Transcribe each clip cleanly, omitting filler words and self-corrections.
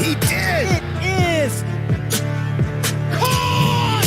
He did! It is! Caught!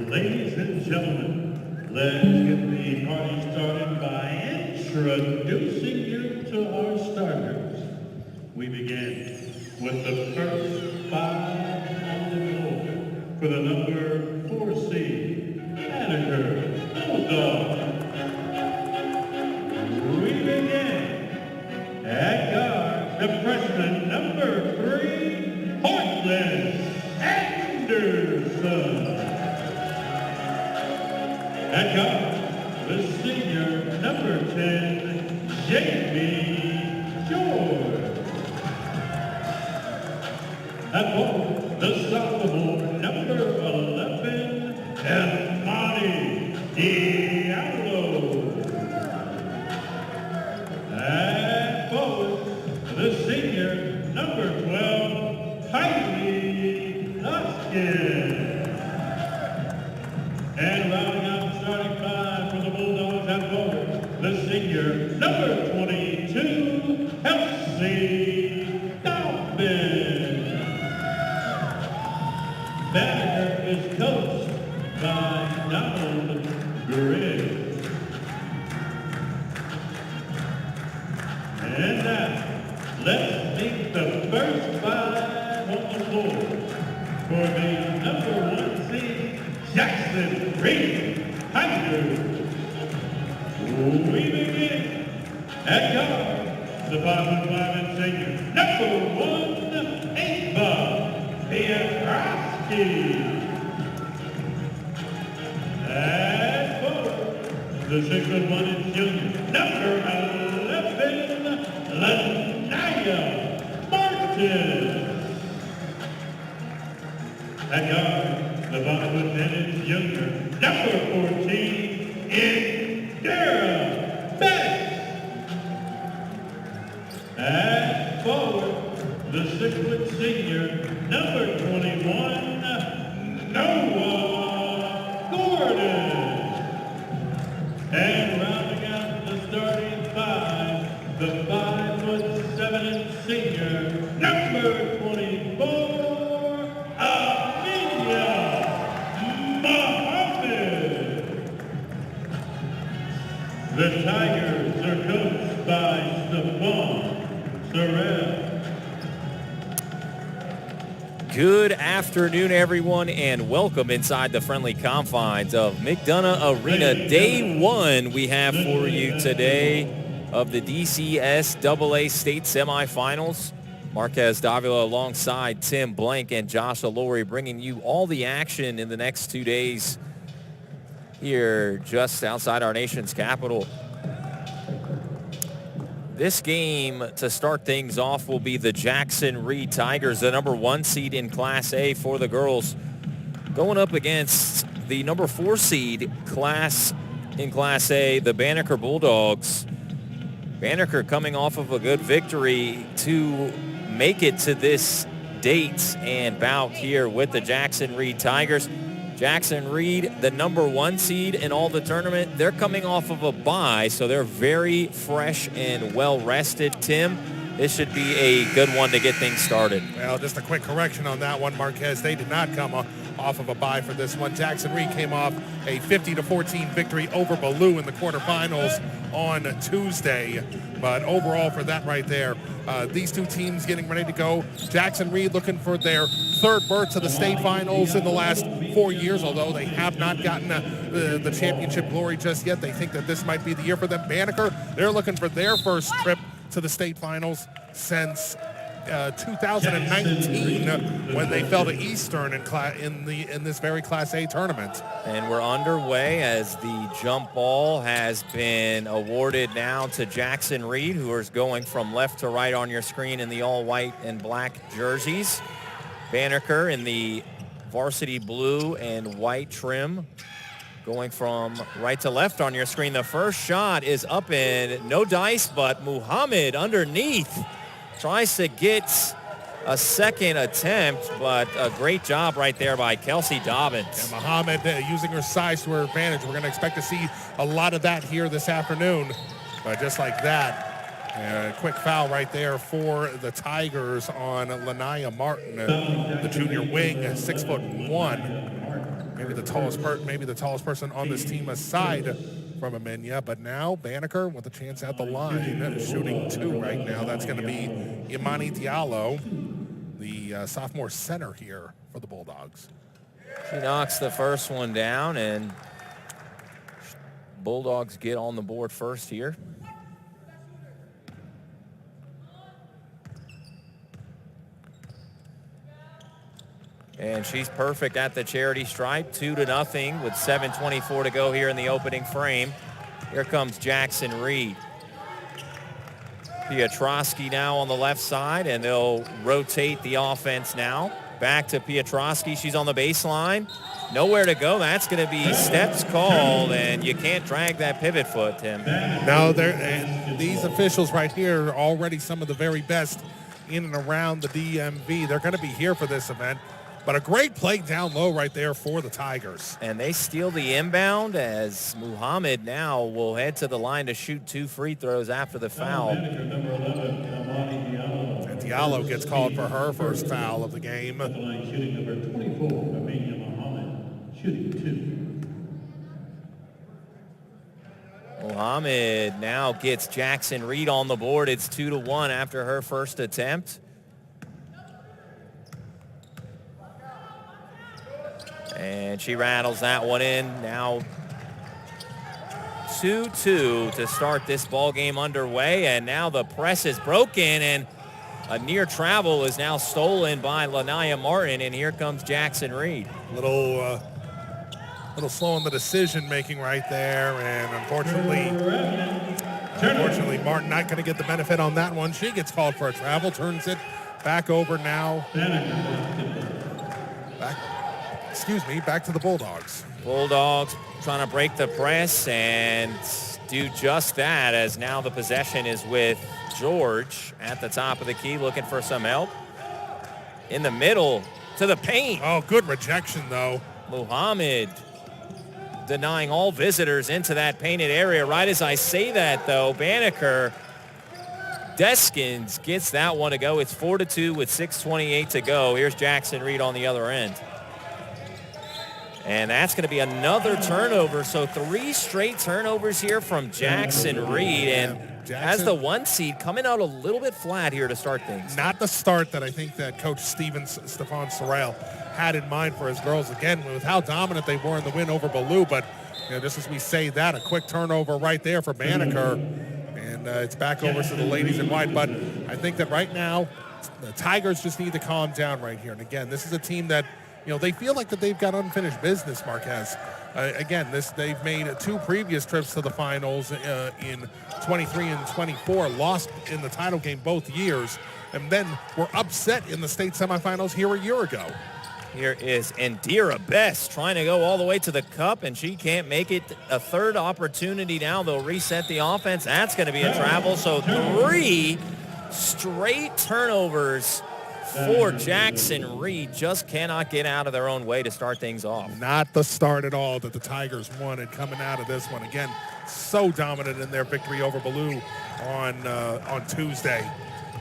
Ladies and gentlemen, let's get the party started by introducing you to our starters. We begin with the first 5 on the floor for the number 4 seed, Banneker Bulldog. We begin at guard, the freshman number 3, Portland Anderson. At guard, the senior number 10, Jamie George. At forward, the sophomore number 11, Elmani Diallo. At forward, the senior number 12, Kylie Huskin. And rounding out the starting 5 for the Bulldogs at forward, the senior number 22, Elsie Dobbin. Banneker is coached by Donald Griggs. And now, let's meet the first 5 on the floor for the number 1 seed, Jackson Reed Tigers. We begin at guard, the 5'5" senior, number 1, Ava Pietrowski. At forward, the 6'1" junior, number 11, Lanaya Martin. At guard, the 5'10" junior, number 14, Indira Betts. At forward, the 6' senior, number 21, Noah Gordon. And rounding out the starting 5, the 5'7" senior, number 24, Amelia Muhammad. The Tigers are coached by Stephon Sorrell. Good afternoon, everyone, and welcome inside the friendly confines of McDonough Arena. Day 1 we have for you today of the DCSAA state semifinals. Marquez Davila alongside Tim Blank and Josh Alori bringing you all the action in the next 2 days here just outside our nation's capital. This game, to start things off, will be the Jackson Reed Tigers, the number 1 seed in Class A for the girls, going up against the number 4 seed in Class A, the Banneker Bulldogs. Banneker coming off of a good victory to make it to this date and bout here with the Jackson Reed Tigers. Jackson Reed, the number 1 seed in all the tournament, they're coming off of a bye, so they're very fresh and well rested. Tim, this should be a good one to get things started. Well, just a quick correction on that one, Marquez. They did not come off of a bye for this one. Jackson Reed came off a 50-14 victory over Ballou in the quarterfinals on Tuesday. But overall, for that right there, these two teams getting ready to go. Jackson Reed looking for their 3rd berth to the state finals in the last 4 years, although they have not gotten the championship glory just yet. They think that this might be the year for them. Banneker, they're looking for their first trip to the state finals since 2019 when they fell to Eastern in this very Class A tournament. And we're underway as the jump ball has been awarded now to Jackson Reed, who is going from left to right on your screen in the all white and black jerseys. Banneker in the varsity blue and white trim, Going from right to left on your screen. The first shot is up in no dice, but Muhammad underneath tries to get a second attempt, but a great job right there by Kelsey Dobbins. And Muhammad using her size to her advantage. We're going to expect to see a lot of that here this afternoon. But just like that, quick foul right there for the Tigers on Lanaya Martin, the junior wing, 6'1". Maybe the tallest person on this team aside from Amenya. But now Banneker with a chance at the line, shooting 2 right now. That's going to be Imani Diallo, the sophomore center here for the Bulldogs. She knocks the first one down, and Bulldogs get on the board first here. And she's perfect at the charity stripe, 2-0 with 7:24 to go here in the opening frame. Here comes Jackson Reed. Piotrowski now on the left side, and they'll rotate the offense now. Back to Piotrowski. She's on the baseline. Nowhere to go. That's going to be steps called, and you can't drag that pivot foot, Tim. No, and these officials right here are already some of the very best in and around the DMV. They're going to be here for this event. But a great play down low right there for the Tigers. And they steal the inbound as Muhammad now will head to the line to shoot 2 free throws after the foul. And Diallo gets called for her first foul of the game. Shooting number 24, Amenya Muhammad, shooting 2. Muhammad now gets Jackson Reed on the board. It's 2-1 after her first attempt. And she rattles that one in. Now 2-2 to start this ball game underway. And now the press is broken, and a near travel is now stolen by Lanaya Martin. And here comes Jackson Reed. Little slow on the decision making right there. And unfortunately, Martin not going to get the benefit on that one. She gets called for a travel, turns it back over now. Back to the Bulldogs. Bulldogs trying to break the press and do just that, as now the possession is with George at the top of the key, looking for some help. In the middle to the paint. Oh, good rejection, though. Muhammad denying all visitors into that painted area. Right as I say that, though, Banneker Deskins gets that one to go. It's 4-2 with 6:28 to go. Here's Jackson Reed on the other end. And that's going to be another turnover. So 3 straight turnovers here from Jackson Reed. And as the 1 seed, coming out a little bit flat here to start things. Not the start that I think that Coach Stefan Sorrell had in mind for his girls. Again, with how dominant they were in the win over Ballou. But just as we say that, a quick turnover right there for Banneker. And it's back over to the ladies in white. But I think that right now, the Tigers just need to calm down right here. And again, this is a team that, they feel like that they've got unfinished business, Marquez. They've made 2 previous trips to the finals in 23 and 24, lost in the title game both years, and then were upset in the state semifinals here a year ago. Here is Indira Best trying to go all the way to the cup, and she can't make it. A third opportunity now. They'll reset the offense. That's going to be a travel. So 3 straight turnovers for Jackson Reed. Just cannot get out of their own way to start things off. Not the start at all that the Tigers wanted coming out of this one. Again, so dominant in their victory over Ballou on Tuesday.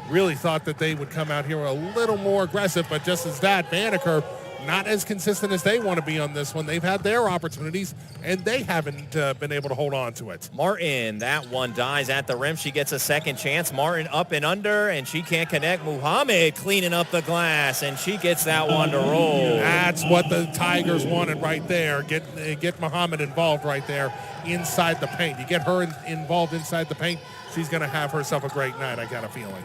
Really thought that they would come out here a little more aggressive, but just as that, Banneker not as consistent as they want to be on this one. They've had their opportunities, and they haven't been able to hold on to it. Martin, that one dies at the rim. She gets a second chance. Martin up and under, and she can't connect. Muhammad cleaning up the glass, and she gets that one to roll. That's what the Tigers wanted right there. Get Muhammad involved right there inside the paint. You get her involved inside the paint, she's going to have herself a great night, I got a feeling.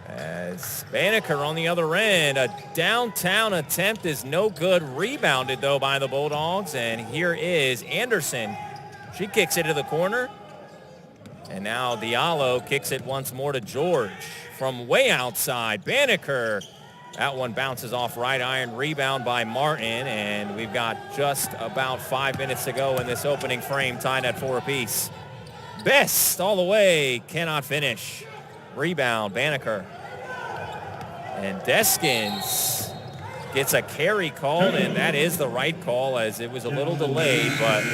As Banneker on the other end, a downtown attempt is no good. Rebounded, though, by the Bulldogs. And here is Anderson. She kicks it to the corner. And now Diallo kicks it once more to George from way outside. Banneker That one bounces off right iron, rebound by Martin, and we've got just about 5 minutes to go in this opening frame, tied at 4 apiece. Best all the way, cannot finish. Rebound, Banneker. And Deskins gets a carry called, and that is the right call as it was a little delayed, but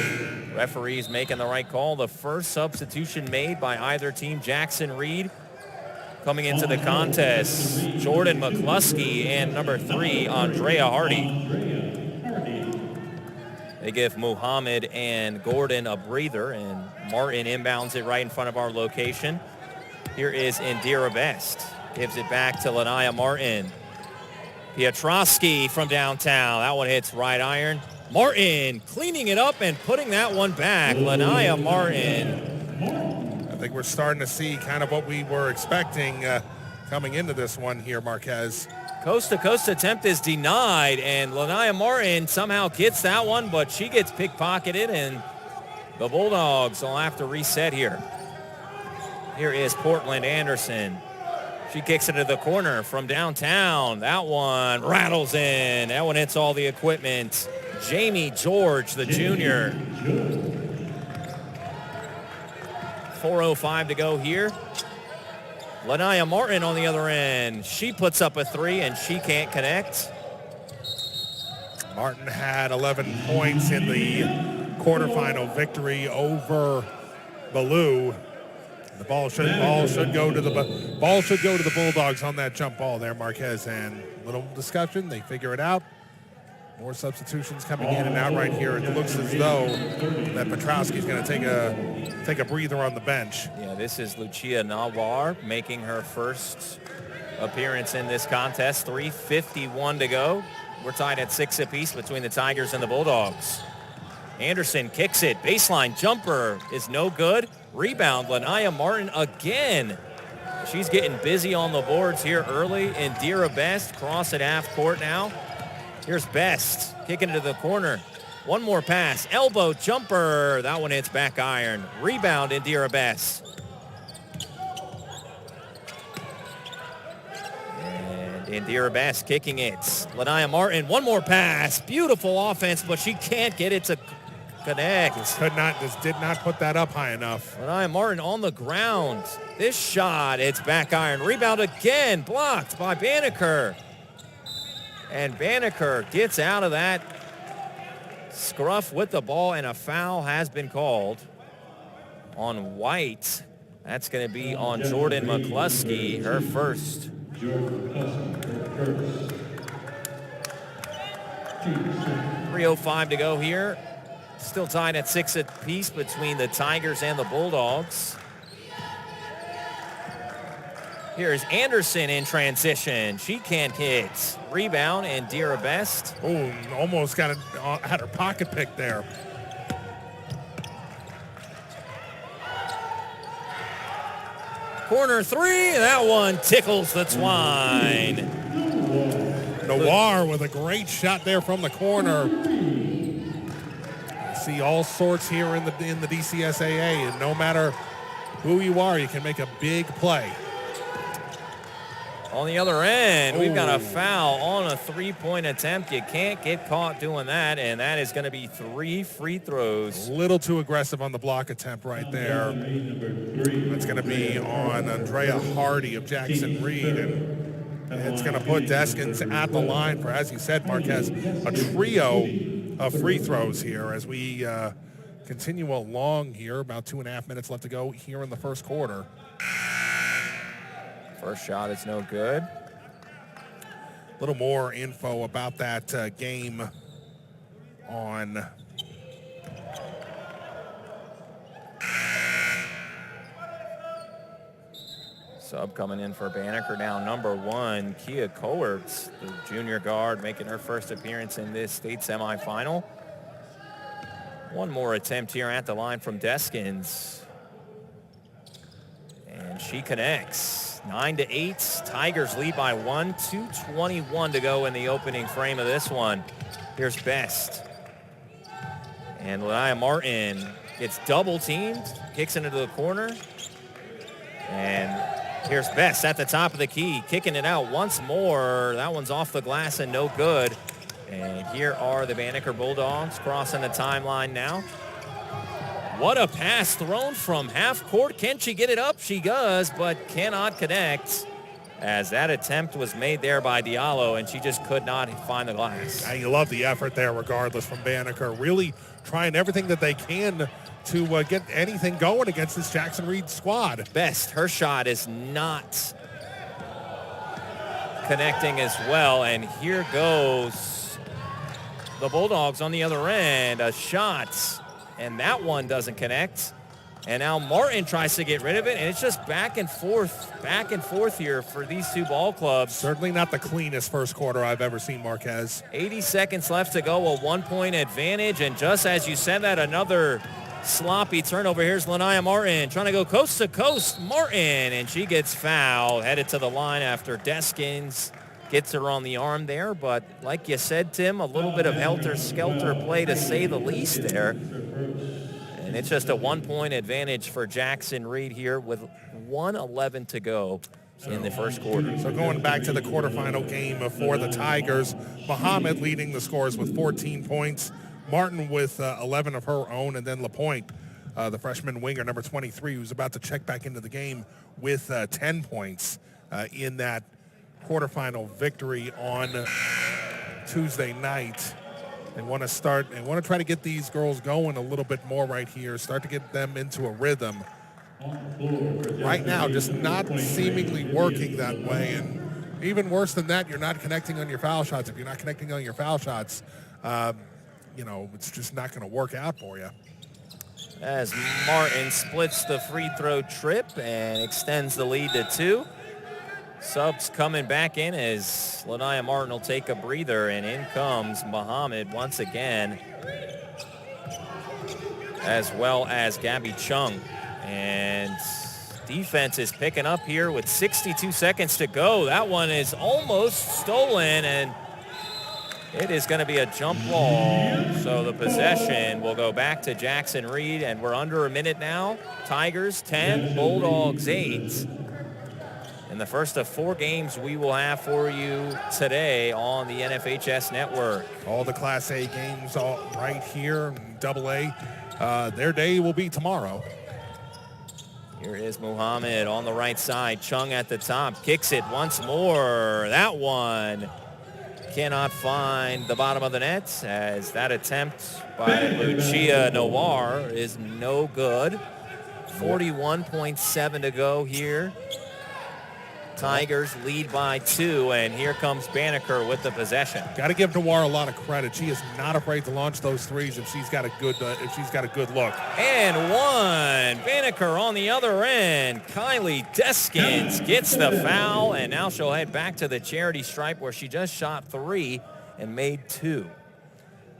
referees making the right call. The first substitution made by either team. Jackson Reed coming into the contest, Jordan McCluskey and number 3, Andrea Hardy. They give Muhammad and Gordon a breather, and Martin inbounds it right in front of our location. Here is Indira Best. Gives it back to Lanaya Martin. Piotrowski from downtown. That one hits right iron. Martin cleaning it up and putting that one back. Lanaya Martin. I think we're starting to see kind of what we were expecting coming into this one here, Marquez. Coast-to-coast attempt is denied, and Lanaya Martin somehow gets that one, but she gets pickpocketed, and the Bulldogs will have to reset here. Here is Portland Anderson. She kicks it to the corner from downtown. That one rattles in. That one hits all the equipment. Jamie George, the junior. 4:05 to go here. Lanaya Martin on the other end. She puts up a 3 and she can't connect. Martin had 11 points in the quarterfinal victory over Ballou. The ball should go to the Bulldogs on that jump ball there, Marquez. And little discussion, they figure it out. More substitutions coming in and out right here. It looks as though that Petrowski's going to take a breather on the bench. Yeah, this is Lucia Nawar making her first appearance in this contest. 3:51 to go. We're tied at 6 apiece between the Tigers and the Bulldogs. Anderson kicks it. Baseline jumper is no good. Rebound, Lanaya Martin again. She's getting busy on the boards here early. Indira Best cross at half court now. Here's Best kicking it to the corner. One more pass. Elbow jumper. That one hits back iron. Rebound, Indira Best. And Indira Best kicking it. Lanaya Martin, one more pass. Beautiful offense, but she can't get it to connect. Did not put that up high enough. Lanaya Martin on the ground. This shot, it's back iron. Rebound again, blocked by Banneker. And Banneker gets out of that scruff with the ball, and a foul has been called on White. That's going to be on Jordan McCluskey, her first. 3:05 to go here. Still tied at 6 apiece between the Tigers and the Bulldogs. Here's Anderson in transition. She can't hit. Rebound, Indira Best. Oh, almost had her pocket pick there. Corner 3, that one tickles the twine. Nawar with a great shot there from the corner. See all sorts here in the DCSAA, and no matter who you are, you can make a big play. On the other end, we've got a foul on a 3-point attempt. You can't get caught doing that, and that is going to be 3 free throws. A little too aggressive on the block attempt right there. That's going to be on Andrea Hardy of Jackson Reed, and it's going to put Deskins at the line for, as you said, Marquez, a trio of free throws here as we continue along here. About 2.5 minutes left to go here in the first quarter. First shot is no good. A little more info about that game on sub coming in for Banneker now, number 1, Kia Coerts, the junior guard, making her first appearance in this state semifinal. One more attempt here at the line from Deskins. And she connects. 9-8. Tigers lead by 1. 2:21 to go in the opening frame of this one. Here's Best. And Lanaya Martin gets double teamed, kicks into the corner. And Here's Best at the top of the key, kicking it out once more. That one's off the glass and no good. And here are the Banneker Bulldogs crossing the timeline now. What a pass thrown from half court. Can she get it up? She does, but cannot connect, as that attempt was made there by Diallo, and she just could not find the glass. You love the effort there regardless from Banneker. Really trying everything that they can to get anything going against this Jackson Reed squad. Best, her shot is not connecting as well, and here goes the Bulldogs on the other end. A shot, and that one doesn't connect. And now Martin tries to get rid of it, and it's just back and forth here for these two ball clubs. Certainly not the cleanest first quarter I've ever seen, Marquez. 80 seconds left to go, a 1-point advantage, and just as you said that, another sloppy turnover. Here's Lanaya Martin trying to go coast to coast. Martin, and she gets fouled, headed to the line after Deskins gets her on the arm there. But like you said, Tim, a little bit of helter-skelter play to say the least there. And it's just a 1-point advantage for Jackson Reed here with 1:11 to go in the first quarter. So going back to the quarterfinal game for the Tigers, Muhammad leading the scores with 14 points, Martin with 11 of her own, and then LaPointe, the freshman winger, number 23, who's about to check back into the game with 10 points in that quarterfinal victory on Tuesday night. They want to try to get these girls going a little bit more right here, start to get them into a rhythm. Right now, just not seemingly working that way. And even worse than that, you're not connecting on your foul shots. If you're not connecting on your foul shots, it's just not going to work out for you. As Martin splits the free throw trip and extends the lead to 2. Subs coming back in as Lanaya Martin will take a breather, and in comes Muhammad once again, as well as Gabby Chung. And defense is picking up here with 62 seconds to go. That one is almost stolen, and it is going to be a jump ball. So the possession will go back to Jackson Reed, and we're under a minute now. Tigers 10, Bulldogs 8. In the first of 4 games we will have for you today on the NFHS network. All the Class A games all right here, AA. Their day will be tomorrow. Here is Muhammad on the right side. Chung at the top, kicks it once more. That one cannot find the bottom of the net, as that attempt by Lucia Noir is no good. 41.7 to go here. Tigers lead by 2, and here comes Banneker with the possession. Got to give Noir a lot of credit. She is not afraid to launch those threes if she's got a good look. And one. Banneker on the other end. Kylie Deskins gets the foul, and now she'll head back to the charity stripe where she just shot 3 and made 2.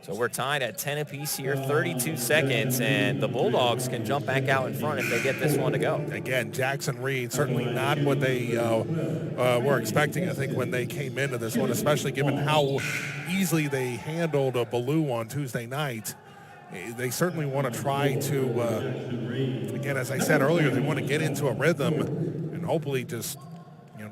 So we're tied at 10 apiece here, 32 seconds, and the Bulldogs can jump back out in front if they get this one to go. Again, Jackson Reed, certainly not what they were expecting, I think, when they came into this one, especially given how easily they handled Ballou on Tuesday night. They certainly want to try to, again, as I said earlier, they want to get into a rhythm and hopefully just,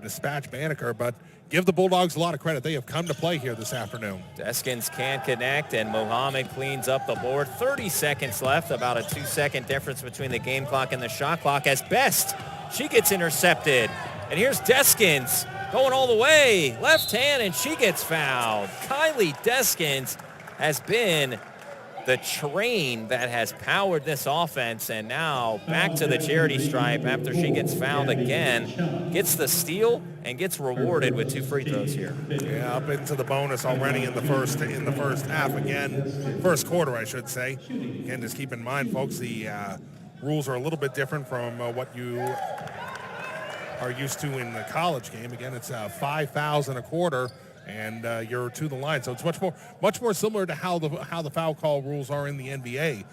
dispatch Banneker, but give the Bulldogs a lot of credit. They have come to play here this afternoon. Deskins can't connect, and Mohammed cleans up the board. 30 seconds left, about a 2-second difference between the game clock and the shot clock. As Best, she gets intercepted. And here's Deskins going all the way. Left hand, and she gets fouled. Kylie Deskins has been the train that has powered this offense, and now back to the charity stripe after she gets fouled again, gets the steal and gets rewarded with 2 free throws here. Yeah, up into the bonus already in the first half again, first quarter I should say. Again, just keep in mind, folks, the rules are a little bit different from what you are used to in the college game. Again, it's 5 fouls in a quarter, and you're to the line. So it's much more similar to how the foul call rules are in the NBA,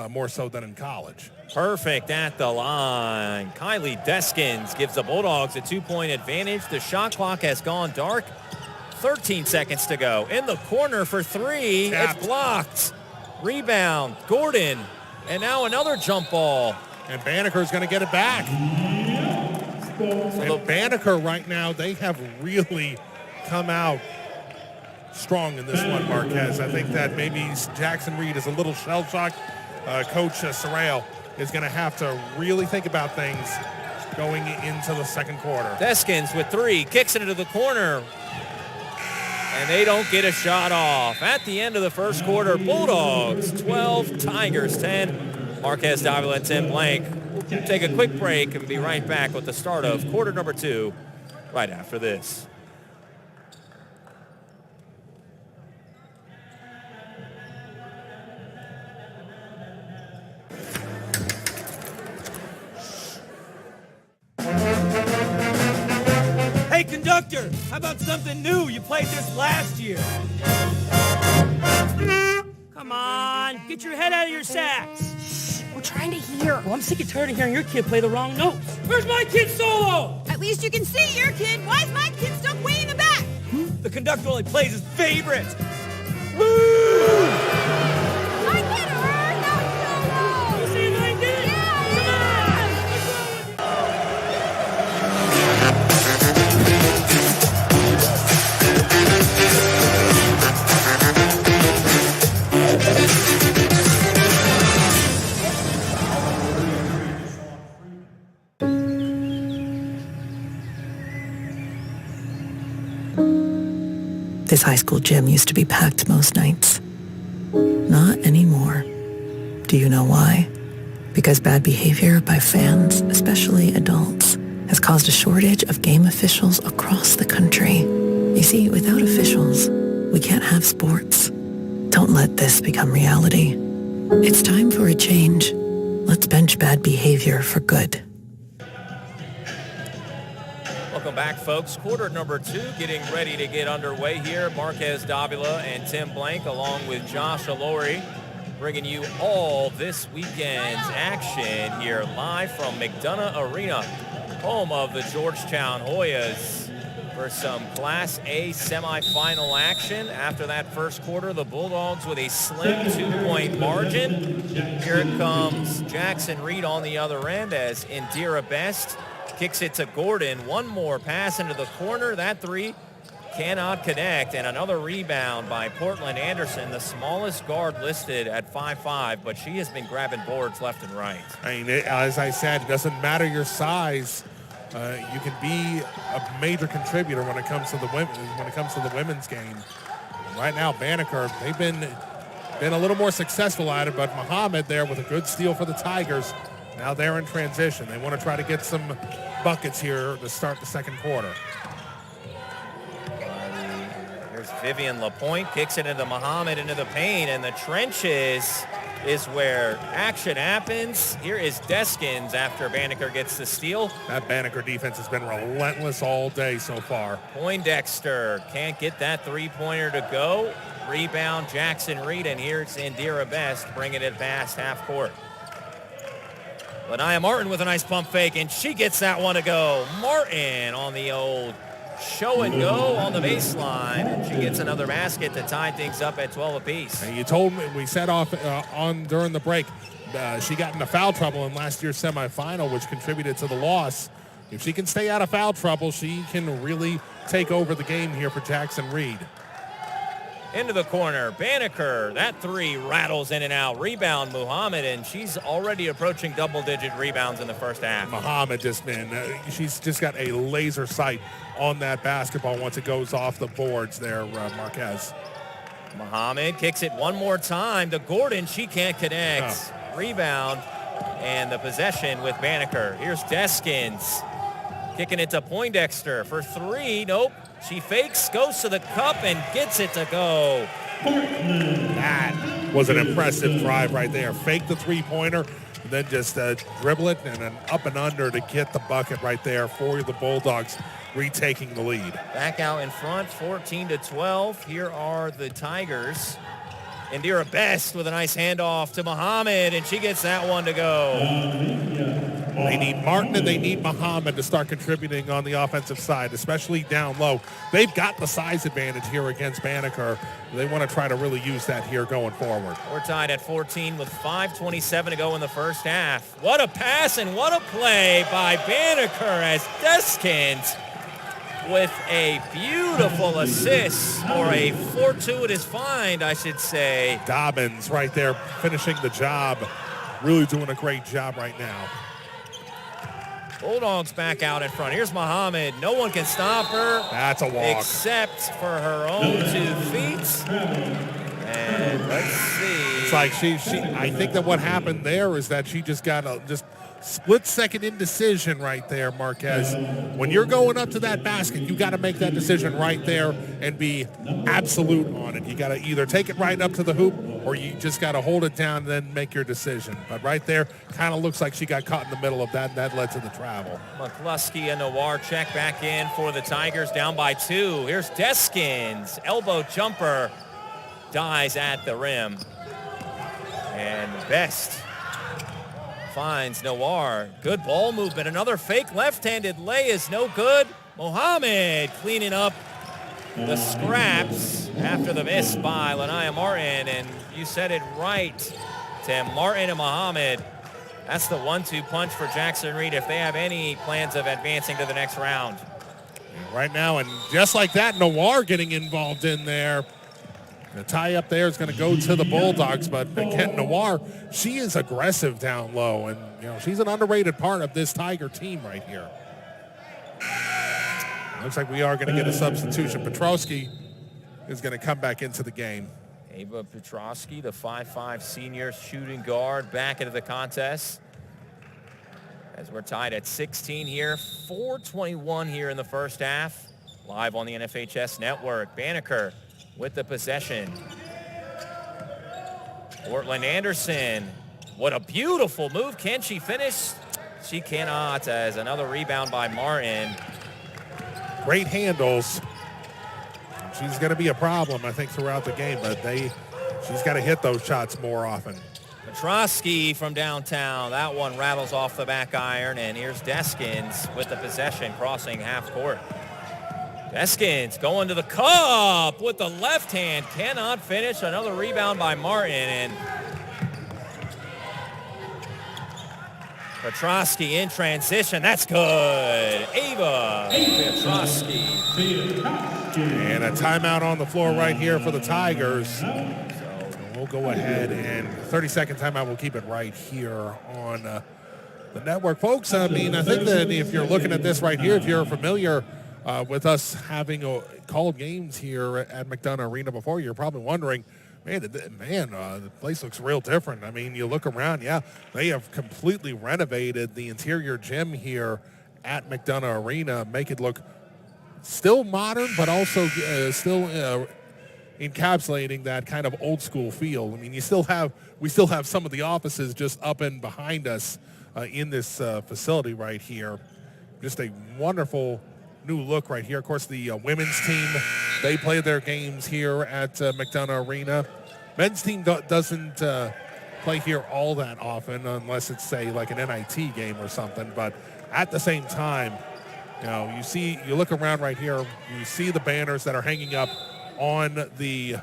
more so than in college. Perfect at the line. Kylie Deskins gives the Bulldogs a 2-point advantage. The shot clock has gone dark. 13 seconds to go. In the corner for 3. Tapped. It's blocked. Rebound. Gordon. And now another jump ball. And Banneker's going to get it back. And Banneker right now, they have really come out strong in this one, Marquez. I think that maybe Jackson Reed is a little shell-shocked. Coach Sorrell is going to have to really think about things going into the second quarter. Deskins with 3, kicks it into the corner. And they don't get a shot off. At the end of the first quarter, Bulldogs 12, Tigers 10. Marquez Davila and Tim Blank. We'll take a quick break and be right back with the start of quarter number 2 right after this. Hey, conductor, how about something new? You played this last year. Come on, get your head out of your sacks. We're trying to hear. Well, I'm sick and tired of hearing your kid play the wrong notes. Where's my kid solo? At least you can see your kid. Why is my kid stuck way in the back? The conductor only plays his favorites. Woo! I get her, not solo. You see what I did? Yeah, Come on! This high school gym used to be packed most nights. Not anymore. Do you know why? Because bad behavior by fans, especially adults, has caused a shortage of game officials across the country. You see, without officials, we can't have sports. Don't let this become reality. It's time for a change. Let's bench bad behavior for good. Welcome back, folks. Quarter number 2 getting ready to get underway here. Marquez Davila and Tim Blank along with Josh Alori bringing you all this weekend's action here live from McDonough Arena, home of the Georgetown Hoyas, for some Class A semifinal action. After that first quarter, the Bulldogs with a slim 2-point margin. Here it comes Jackson Reed on the other end as Indira Best kicks it to Gordon. One more pass into the corner. That 3 cannot connect. And another rebound by Portland Anderson, the smallest guard listed at 5'5", but she has been grabbing boards left and right. I mean, as I said, it doesn't matter your size. You can be a major contributor when it comes to the women's game. Right now, Banneker, they've been a little more successful at it, but Muhammad there with a good steal for the Tigers. Now they're in transition. They want to try to get some buckets here to start the second quarter. Here's Vivian LaPointe, kicks it into Muhammad into the paint, and the trenches is where action happens. Here is Deskins after Banneker gets the steal. That Banneker defense has been relentless all day so far. Poindexter can't get that three-pointer to go. Rebound, Jackson Reed, and here's Indira Best bringing it past half court. Lanaya Martin with a nice pump fake, and she gets that one to go. Martin on the old show and go on the baseline, and she gets another basket to tie things up at 12 apiece. And you told me, we set off on during the break, she got into foul trouble in last year's semifinal, which contributed to the loss. If she can stay out of foul trouble, she can really take over the game here for Jackson Reed. Into the corner, Banneker, that 3 rattles in and out. Rebound, Muhammad, and she's already approaching double-digit rebounds in the first half. Muhammad she's just got a laser sight on that basketball once it goes off the boards there, Marquez. Muhammad kicks it one more time to Gordon. She can't connect. Rebound, and the possession with Banneker. Here's Deskins kicking it to Poindexter for 3. Nope. She fakes, goes to the cup, and gets it to go. That was an impressive drive right there. Fake the three-pointer, and then just dribble it and an up and under to get the bucket right there for the Bulldogs, retaking the lead. Back out in front, 14-12. Here are the Tigers. Indira Best with a nice handoff to Muhammad, and she gets that one to go. They need Martin and they need Muhammad to start contributing on the offensive side, especially down low. They've got the size advantage here against Banneker. They want to try to really use that here going forward. We're tied at 14 with 5:27 to go in the first half. What a pass and what a play by Banneker as Deskins with a beautiful assist, or a fortuitous find, I should say. Dobbins right there finishing the job. Really doing a great job right now. Bulldogs back out in front. Here's Muhammad. No one can stop her. That's a walk. Except for her own 2 feet. And let's see. It's like she I think that what happened there is that she just got a split-second indecision right there, Marquez. When you're going up to that basket, you got to make that decision right there and be absolute on it. You got to either take it right up to the hoop or you just got to hold it down and then make your decision. But right there, kind of looks like she got caught in the middle of that, and that led to the travel. McCluskey and Noir check back in for the Tigers, down by 2. Here's Deskins. Elbow jumper dies at the rim. And Best finds Noir. Good ball movement. Another fake left-handed lay is no good. Mohammed cleaning up the scraps after the miss by Lanaya Martin. And you said it right, Tim. Martin and Mohammed, that's the 1-2 punch for Jackson Reed if they have any plans of advancing to the next round. Right now, and just like that, Noir getting involved in there. The tie up there is going to go to the Bulldogs, but again, Noir, she is aggressive down low, and she's an underrated part of this Tiger team right here. Looks like we are going to get a substitution. Petrowski is going to come back into the game. Ava Petrowski, the 5'5 senior shooting guard, back into the contest. As we're tied at 16 here, 4:21 here in the first half. Live on the NFHS Network. Banneker with the possession. Portland Anderson. What a beautiful move. Can she finish? She cannot, as another rebound by Martin. Great handles. She's going to be a problem, I think, throughout the game, but she's got to hit those shots more often. Petrowski from downtown. That one rattles off the back iron, and here's Deskins with the possession, crossing half court. Deskins going to the cup with the left hand. Cannot finish. Another rebound by Martin. And Petrowski in transition. That's good. Ava Petrowski. And a timeout on the floor right here for the Tigers. So we'll go ahead and 30-second timeout. We'll keep it right here on the network. Folks, I mean, I think that if you're looking at this right here, if you're familiar with us having called games here at McDonough Arena before, you're probably wondering, the place looks real different. I mean, you look around, they have completely renovated the interior gym here at McDonough Arena, make it look still modern, but also still encapsulating that kind of old school feel. I mean, we still have some of the offices just up and behind us in this facility right here. Just a wonderful new look right here. Of course, the women's team, they play their games here at McDonough Arena. Men's team doesn't play here all that often unless it's, say, like an NIT game or something. But at the same time, you look around right here, you see the banners that are hanging up on the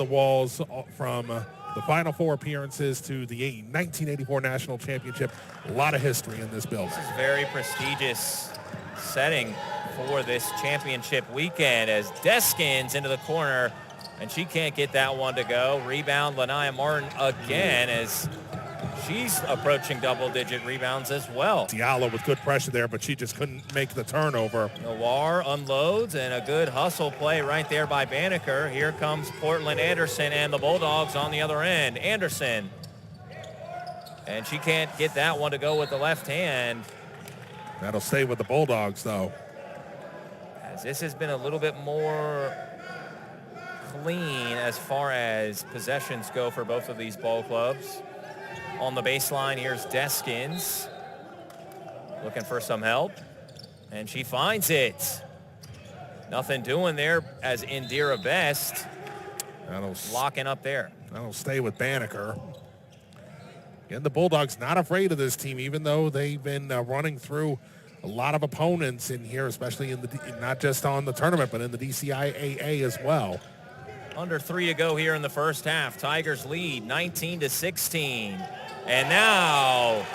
walls from the Final Four appearances to the 1984 National Championship. A lot of history in this building. This is very prestigious setting for this championship weekend as Deskins into the corner, and she can't get that one to go. Rebound, Lanaya Martin again as she's approaching double-digit rebounds as well. Diallo with good pressure there, but she just couldn't make the turnover. Noir unloads, and a good hustle play right there by Banneker. Here comes Portland Anderson and the Bulldogs on the other end. Anderson, and she can't get that one to go with the left hand. That'll stay with the Bulldogs, though. As this has been a little bit more clean as far as possessions go for both of these ball clubs. On the baseline, here's Deskins looking for some help, and she finds it. Nothing doing there as Indira Best locking up there. That'll stay with Banneker. And the Bulldogs not afraid of this team, even though they've been running through a lot of opponents in here, especially in not just on the tournament, but in the DCSAA as well. Under 3 to go here in the first half. Tigers lead 19-16. And now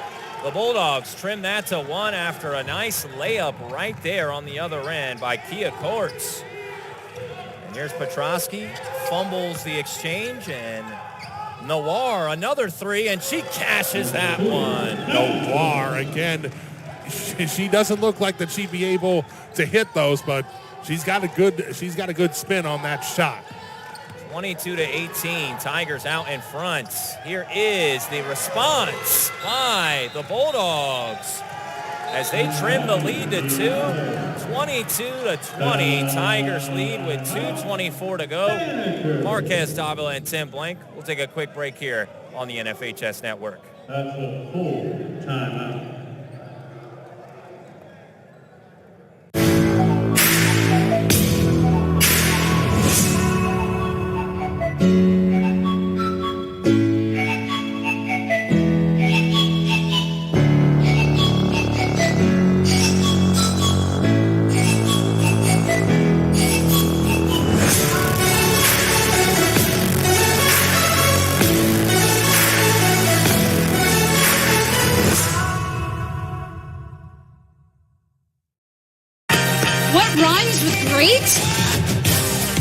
the Bulldogs trim that to 1 after a nice layup right there on the other end by Kia Courts. And here's Petrosky, fumbles the exchange, and Noir, another 3, and she cashes that one. Noir, again, she doesn't look like that she'd be able to hit those, but she's got a good spin on that shot. 22-18, Tigers out in front. Here is the response by the Bulldogs as they trim the lead to 2, 22-20. Tigers lead with 2:24 to go. Marquez Davila and Tim Blank. We'll take a quick break here on the NFHS Network. That's a full timeout.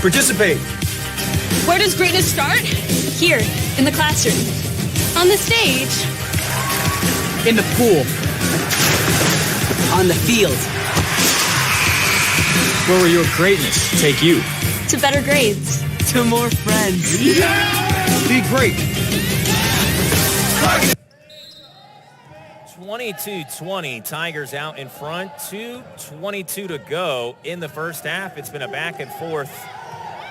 Participate. Where does greatness start? Here, in the classroom. On the stage. In the pool. On the field. Where will your greatness take you? To better grades. To more friends. Yeah! Be great. 22-20, Tigers out in front. 2:22 to go in the first half. It's been a back and forth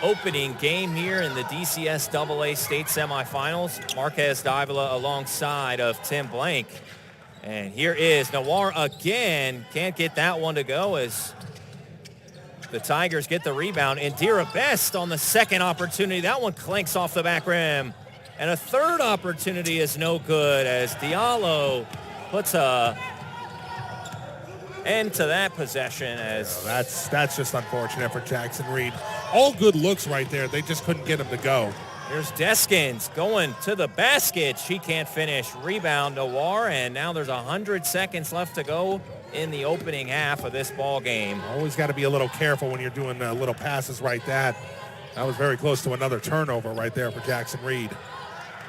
opening game here in the DCSAA state semifinals. Marquez Davila alongside of Tim Blank. And here is Noir again. Can't get that one to go as the Tigers get the rebound. Indira Best on the second opportunity. That one clanks off the back rim. And a third opportunity is no good as Diallo puts a end to that possession. As that's just unfortunate for Jackson Reed. All good looks right there. They just couldn't get him to go. Here's Deskins going to the basket. She can't finish. Rebound Noir, and now there's 100 seconds left to go in the opening half of this ball game. Always got to be a little careful when you're doing little passes like that. That was very close to another turnover right there for Jackson Reed.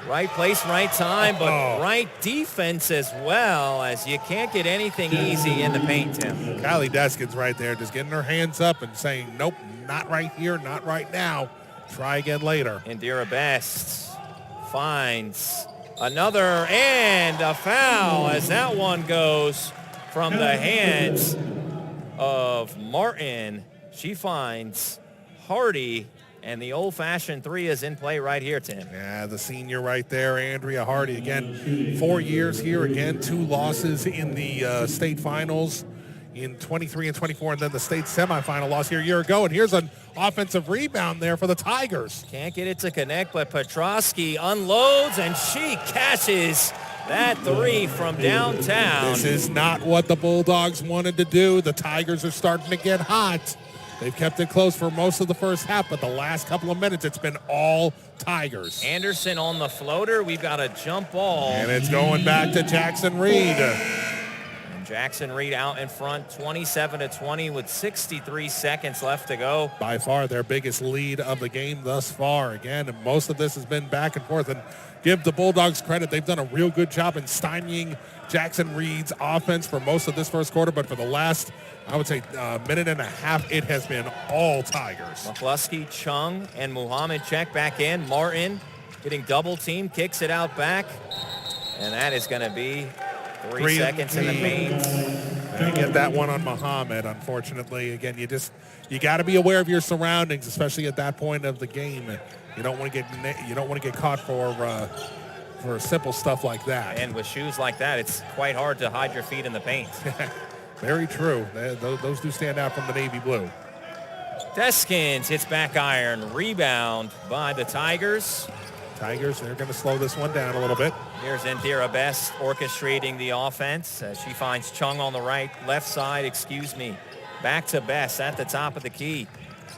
Right place, right time, but right defense as well, as you can't get anything easy in the paint, Tim. Kylie Deskins right there just getting her hands up and saying, nope, not right here, not right now. Try again later. Indira Best finds another and a foul as that one goes from the hands of Martin. She finds Hardy. And the old-fashioned 3 is in play right here, Tim. Yeah, the senior right there, Andrea Hardy. Again, 4 years here. Again, 2 losses in the state finals in 23 and 24, and then the state semifinal loss here a year ago. And here's an offensive rebound there for the Tigers. Can't get it to connect, but Petrosky unloads, and she catches that 3 from downtown. This is not what the Bulldogs wanted to do. The Tigers are starting to get hot. They've kept it close for most of the first half, but the last couple of minutes, it's been all Tigers. Anderson on the floater. We've got a jump ball. And it's going back to Jackson Reed. And Jackson Reed out in front, 27-20 with 63 seconds left to go. By far their biggest lead of the game thus far. Again, and most of this has been back and forth. And give the Bulldogs credit. They've done a real good job in stymieing Jackson Reed's offense for most of this first quarter, but for the last, I would say, minute and a half, it has been all Tigers. McCluskey, Chung, and Muhammad check back in. Martin getting double team, kicks it out back, and that is going to be 3 seconds in the paint. And get that one on Muhammad, unfortunately. Again, you got to be aware of your surroundings, especially at that point of the game. You don't want to get caught for simple stuff like that. And with shoes like that, it's quite hard to hide your feet in the paint. Very true. Those do stand out from the navy blue. Deskins hits back iron. Rebound by the Tigers. Tigers, they're going to slow this one down a little bit. Here's Indira Best orchestrating the offense as she finds Chung on the left side, Back to Best at the top of the key.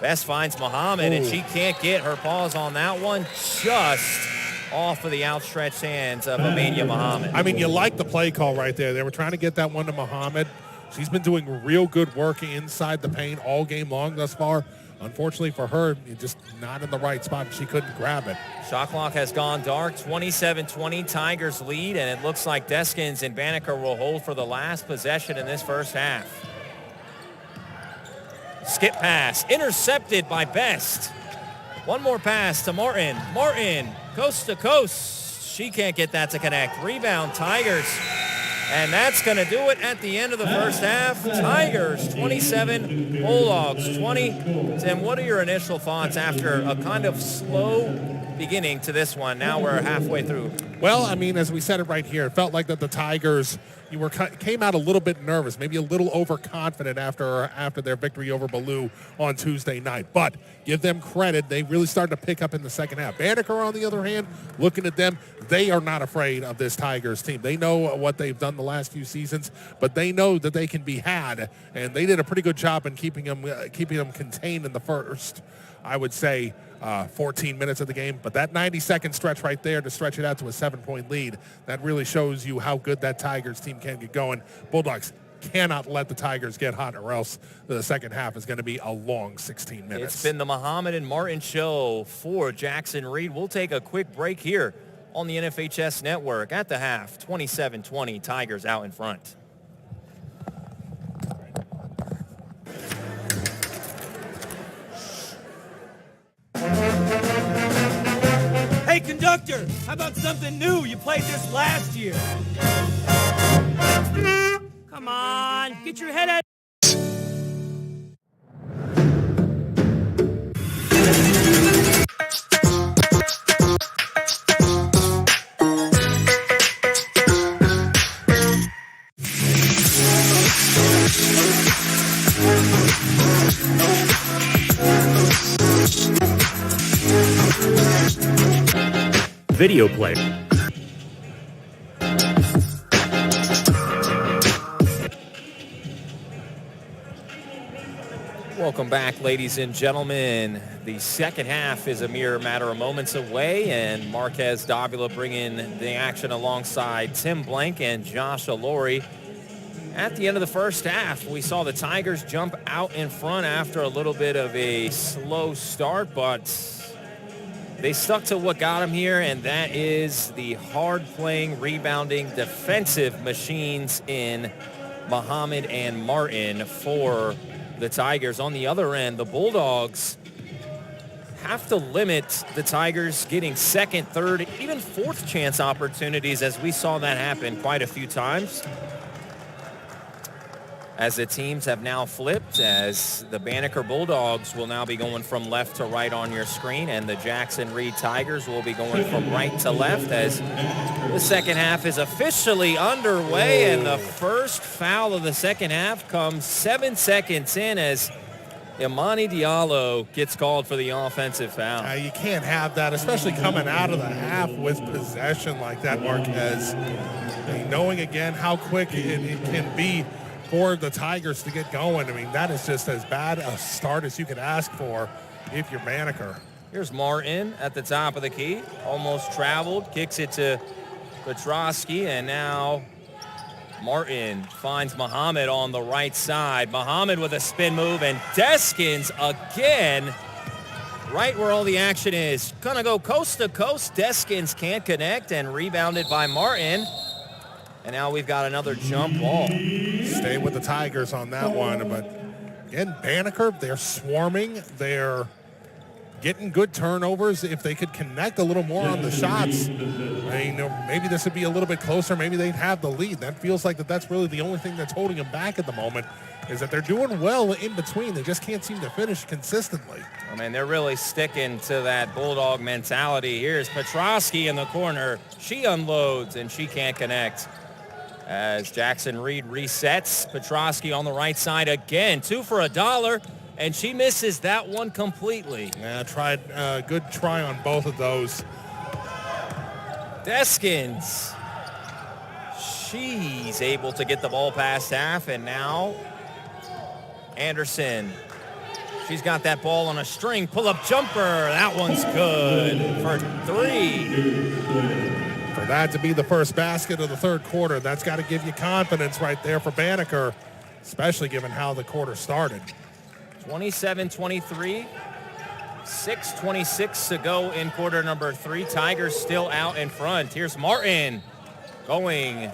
Best finds Muhammad, and she can't get her paws on that one. Just off of the outstretched hands of Amania Muhammad. I mean, you like the play call right there. They were trying to get that one to Muhammad. She's been doing real good work inside the paint all game long thus far. Unfortunately for her, just not in the right spot. She couldn't grab it. Shot clock has gone dark. 27-20, Tigers lead, and it looks like Deskins and Banneker will hold for the last possession in this first half. Skip pass, intercepted by Best. One more pass to Martin. Martin, coast to coast. She can't get that to connect. Rebound, Tigers. And that's going to do it at the end of the first half. Tigers 27, Bulldogs 20. Tim, what are your initial thoughts after a kind of slow beginning to this one? Now we're halfway through. Well, I mean, as we said it right here, it felt like that the Tigers came out a little bit nervous, maybe a little overconfident after their victory over Ballou on Tuesday night. But give them credit, they really started to pick up in the second half. Banneker, on the other hand, looking at them, they are not afraid of this Tigers team. They know what they've done the last few seasons, but they know that they can be had, and they did a pretty good job in keeping them contained in the first, I would say, 14 minutes of the game. But that 90-second stretch right there to stretch it out to a 7-point lead, that really shows you how good that Tigers team can get going. Bulldogs cannot let the Tigers get hot, or else the second half is going to be a long 16 minutes. It's been the Muhammad and Martin show for Jackson Reed. We'll take a quick break here on the NFHS Network. At the half, 27-20, Tigers out in front. Hey, conductor, how about something new? You played this last year. Come on, get your head out. Video player. Welcome back, ladies and gentlemen. The second half is a mere matter of moments away, and Marquez Davila bringing the action alongside Tim Blank and Josh Alori. At the end of the first half, we saw the Tigers jump out in front after a little bit of a slow start, but they stuck to what got them here, and that is the hard-playing, rebounding, defensive machines in Muhammad and Martin for the Tigers. On the other end, the Bulldogs have to limit the Tigers getting second, third, even fourth chance opportunities, as we saw that happen quite a few times. As the teams have now flipped, as the Banneker Bulldogs will now be going from left to right on your screen, and the Jackson Reed Tigers will be going from right to left as the second half is officially underway, and the first foul of the second half comes 7 seconds in as Imani Diallo gets called for the offensive foul. You can't have that, especially coming out of the half with possession like that, Marquez. Knowing again how quick it can be for the Tigers to get going. I mean, that is just as bad a start as you could ask for if you're Banneker. Here's Martin at the top of the key. Almost traveled, kicks it to Petrosky, and now Martin finds Muhammad on the right side. Muhammad with a spin move, and Deskins again, right where all the action is. Gonna go coast to coast. Deskins can't connect, and rebounded by Martin. And now we've got another jump ball. Stay with the Tigers on that one. But again, Banneker, they're swarming. They're getting good turnovers. If they could connect a little more on the shots, I mean, maybe this would be a little bit closer. Maybe they'd have the lead. That feels like that's really the only thing that's holding them back at the moment, is that they're doing well in between. They just can't seem to finish consistently. I mean, they're really sticking to that Bulldog mentality. Here's Petrosky in the corner. She unloads, and she can't connect. As Jackson Reed resets, Petrosky on the right side again, 2 for $1, and she misses that one completely. Yeah, good try on both of those. Deskins. She's able to get the ball past half, and now Anderson. She's got that ball on a string. Pull-up jumper. That one's good for 3. For that to be the first basket of the third quarter, that's got to give you confidence right there for Banneker, especially given how the quarter started. 27-23. 6:26 to go in quarter number 3. Tigers still out in front. Here's Martin going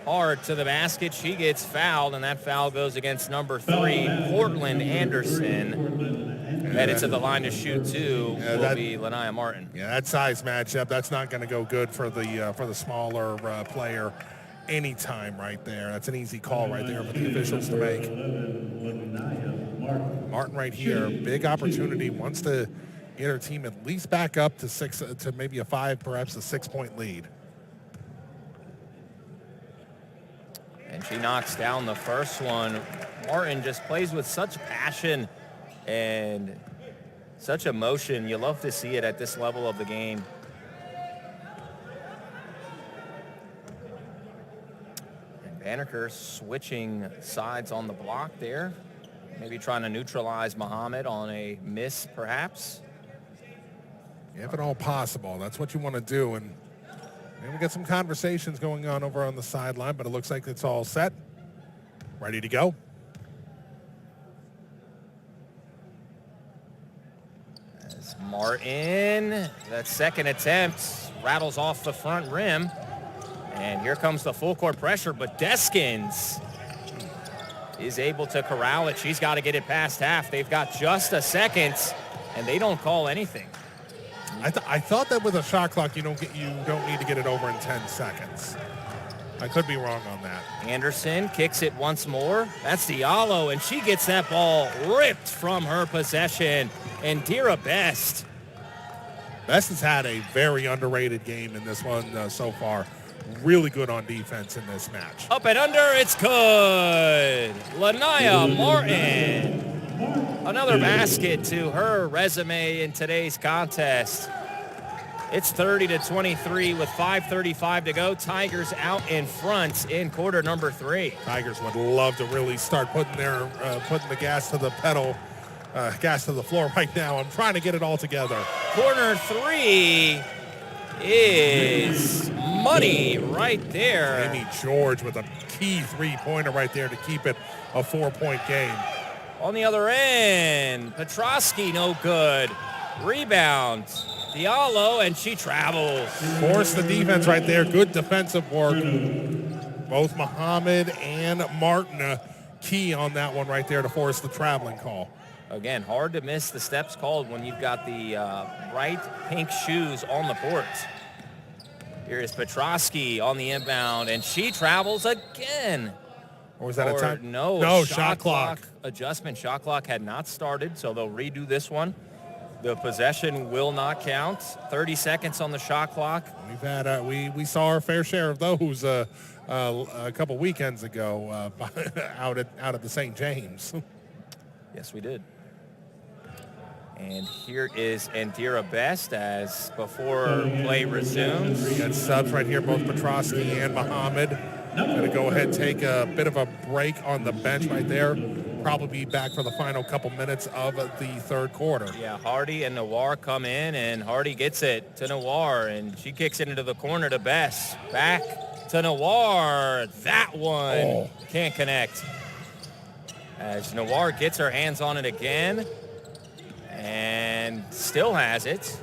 hard to the basket. She gets fouled, and that foul goes against number 3, Portland Anderson. Headed to the line to shoot 2 will be Lanaya Martin. Yeah, that size matchup, that's not going to go good for the smaller player anytime right there. That's an easy call right there for the officials to make. Martin right here, big opportunity, wants to get her team at least back up to 6, to maybe a 5, perhaps a 6-point lead. And she knocks down the first one. Martin just plays with such passion and such emotion. You love to see it at this level of the game. And Banneker switching sides on the block there. Maybe trying to neutralize Muhammad on a miss, perhaps. If at all possible, that's what you want to do. And maybe we get some conversations going on over on the sideline, but it looks like it's all set. Ready to go. As Martin, that second attempt, rattles off the front rim. And here comes the full court pressure, but Deskins is able to corral it. She's got to get it past half. They've got just a second, and they don't call anything. I thought that with a shot clock, you don't need to get it over in 10 seconds. I could be wrong on that. Anderson kicks it once more. That's Diallo, and she gets that ball ripped from her possession. And Dira Best. Best has had a very underrated game in this one so far. Really good on defense in this match. Up and under, it's good. Lanaya Martin. Another basket to her resume in today's contest. It's 30-23 with 5:35 to go. Tigers out in front in quarter number 3. Tigers would love to really start putting the gas to the pedal, gas to the floor right now. I'm trying to get it all together. Corner 3 is money right there. Amy George with a key 3-pointer right there to keep it a 4-point game. On the other end, Petrosky no good. Rebound, Diallo, and she travels. Force the defense right there. Good defensive work. Both Muhammad and Martin key on that one right there to force the traveling call. Again, hard to miss the steps called when you've got the bright pink shoes on the court. Here is Petrosky on the inbound, and she travels again. Or was that a time? No, shot clock adjustment. Shot clock had not started, so they'll redo this one. The possession will not count. 30 seconds on the shot clock. We've had we saw our fair share of those a couple weekends ago out at the St. James. Yes, we did. And here is Andira Best as before play resumes. We got subs right here, both Petrosky and Muhammad. Going to go ahead and take a bit of a break on the bench right there. Probably be back for the final couple minutes of the third quarter. Yeah, Hardy and Noir come in, and Hardy gets it to Noir, and she kicks it into the corner to Best. Back to Noir. That one can't connect. As Noir gets her hands on it again and still has it.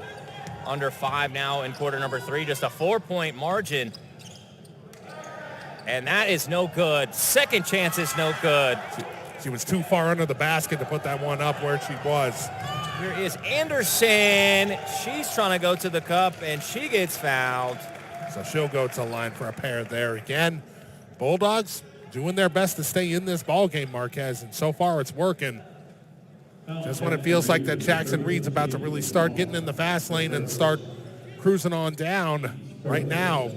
Under 5 now in quarter number 3, just a 4-point margin. And that is no good. Second chance is no good. She was too far under the basket to put that one up where she was. Here is Anderson. She's trying to go to the cup, and she gets fouled. So she'll go to the line for a pair there again. Bulldogs doing their best to stay in this ball game, Marquez, and so far it's working. Just when it feels like that Jackson Reed's about to really start getting in the fast lane and start cruising on down right now,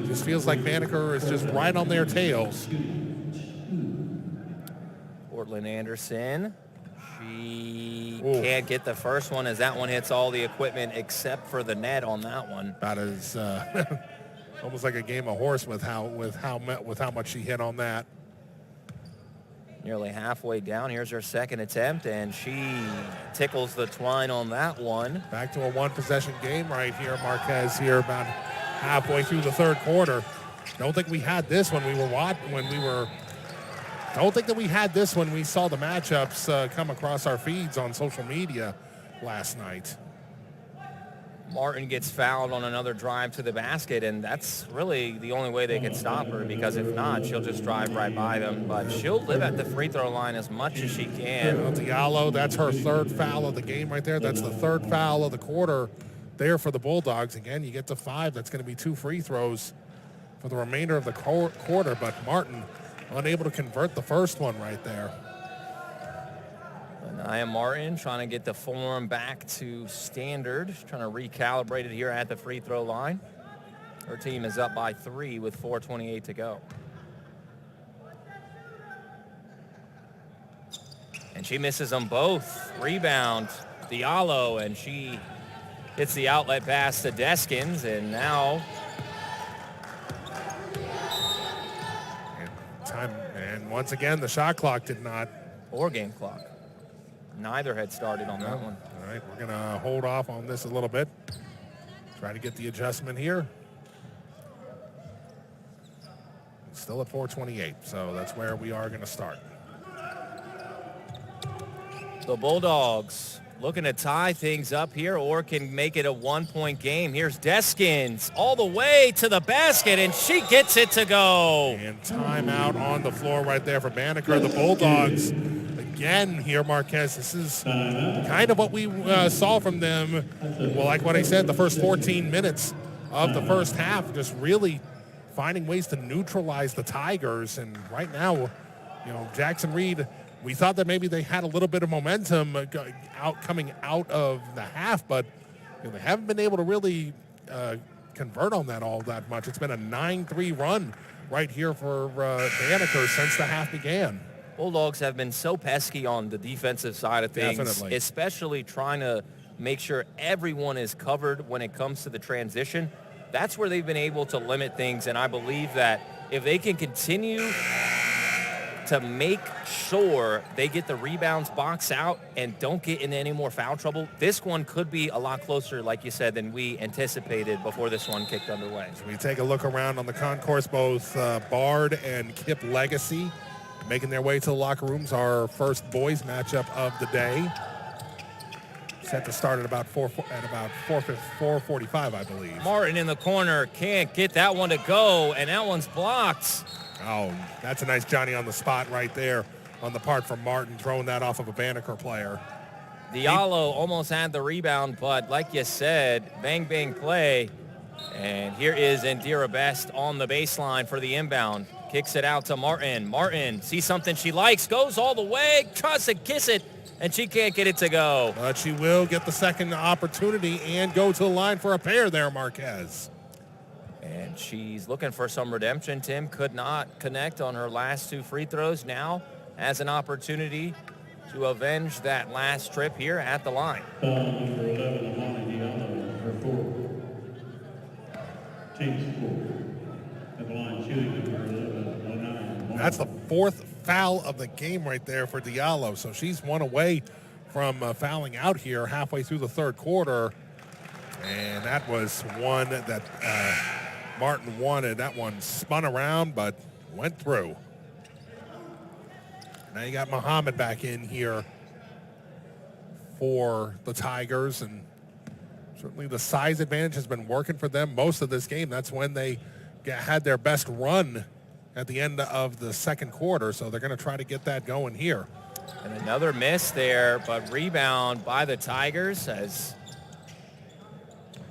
just feels like Banneker is just right on their tails. Portland Anderson She can't get the first one as that one hits all the equipment except for the net on that one. About as almost like a game of horse with how much she hit on that. Nearly halfway down. Here's her second attempt, and she tickles the twine on that one. Back to a one-possession game right here, Marquez, here about halfway through the third quarter. Don't think we had this when we saw the matchups come across our feeds on social media last night. Martin gets fouled on another drive to the basket, and that's really the only way they can stop her, because if not, she'll just drive right by them. But she'll live at the free throw line as much as she can. Diallo, that's her third foul of the game right there. That's the third foul of the quarter there for the Bulldogs. Again, you get to 5. That's going to be 2 free throws for the remainder of the quarter, but Martin unable to convert the first one right there. Anaya Martin trying to get the form back to standard, trying to recalibrate it here at the free throw line. Her team is up by 3 with 4:28 to go. And she misses them both. Rebound, Diallo, and she hits the outlet pass to Deskins, and now time. And once again, the shot clock did not. Or game clock. Neither had started on that one. All right, we're going to hold off on this a little bit. Try to get the adjustment here. Still at 4:28, so that's where we are going to start. The Bulldogs looking to tie things up here or can make it a 1-point game. Here's Deskins all the way to the basket, and she gets it to go. And timeout on the floor right there for Banneker. The Bulldogs again here, Marquez. This is kind of what we saw from them. Well, like what I said, the first 14 minutes of the first half, just really finding ways to neutralize the Tigers. And right now, Jackson Reed, we thought that maybe they had a little bit of momentum coming out of the half, but they haven't been able to really convert on that all that much. It's been a 9-3 run right here for Banneker since the half began. Bulldogs have been so pesky on the defensive side of things, Definitely. especially trying to make sure everyone is covered when it comes to the transition. That's where they've been able to limit things, and I believe that if they can continue to make sure they get the rebounds, box out, and don't get into any more foul trouble, this one could be a lot closer, like you said, than we anticipated before this one kicked underway. So we take a look around on the concourse, both Bard and Kip Legacy making their way to the locker rooms. Our first boys matchup of the day, set to start at about 4:45, I believe. Martin in the corner can't get that one to go, and that one's blocked. Oh, that's a nice Johnny on the spot right there on the part from Martin, throwing that off of a Banneker player. Diallo almost had the rebound, but like you said, bang, bang play. And here is Indira Best on the baseline for the inbound. Kicks it out to Martin. Martin sees something she likes, goes all the way, tries to kiss it, and she can't get it to go. But she will get the second opportunity and go to the line for a pair there, Marquez. And she's looking for some redemption. Tim could not connect on her last 2 free throws. Now has an opportunity to avenge that last trip here at the line. Number 11, Amani Diallo, her 4. Team's 4. At the line, shooting number 11, 09. That's the 4th foul of the game right there for Diallo. So she's one away from fouling out here halfway through the third quarter. And that was one that Martin wanted. That one spun around but went through. Now you got Muhammad back in here for the Tigers, and certainly the size advantage has been working for them most of this game. That's when they had their best run at the end of the second quarter, so they're going to try to get that going here. And another miss there, but rebound by the Tigers as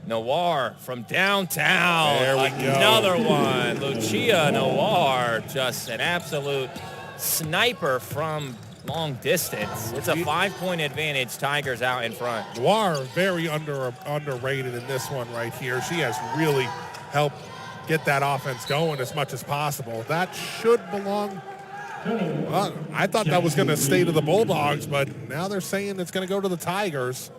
Noir from downtown. There we go. Another one. Lucia Noir, just an absolute sniper from long distance. It's a 5-point advantage. Tigers out in front. Noir very underrated in this one right here. She has really helped get that offense going as much as possible. That should belong Well, I thought that was going to stay to the Bulldogs, but now they're saying it's going to go to the Tigers.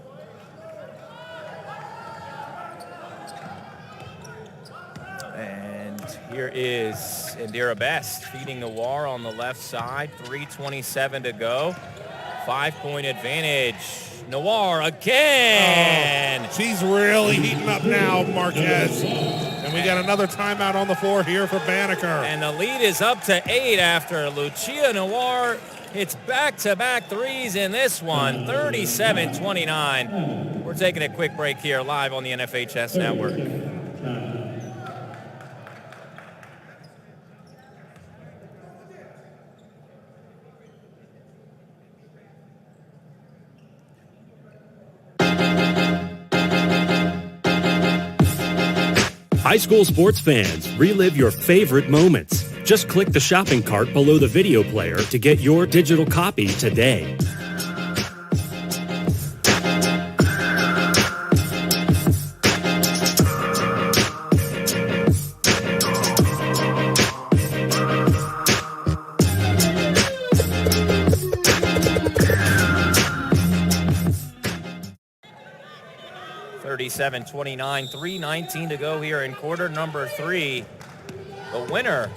And here is Indira Best feeding Noir on the left side. 3:27 to go. 5-point advantage. Noir again. Oh, she's really heating up now, Marquez. And we got another timeout on the floor here for Banneker. And the lead is up to 8 after Lucia Noir hits back-to-back threes in this one. 37-29. We're taking a quick break here live on the NFHS Network. High school sports fans, relive your favorite moments. Just click the shopping cart below the video player to get your digital copy today. (37-29), 3:19 to go here in quarter number 3. The winner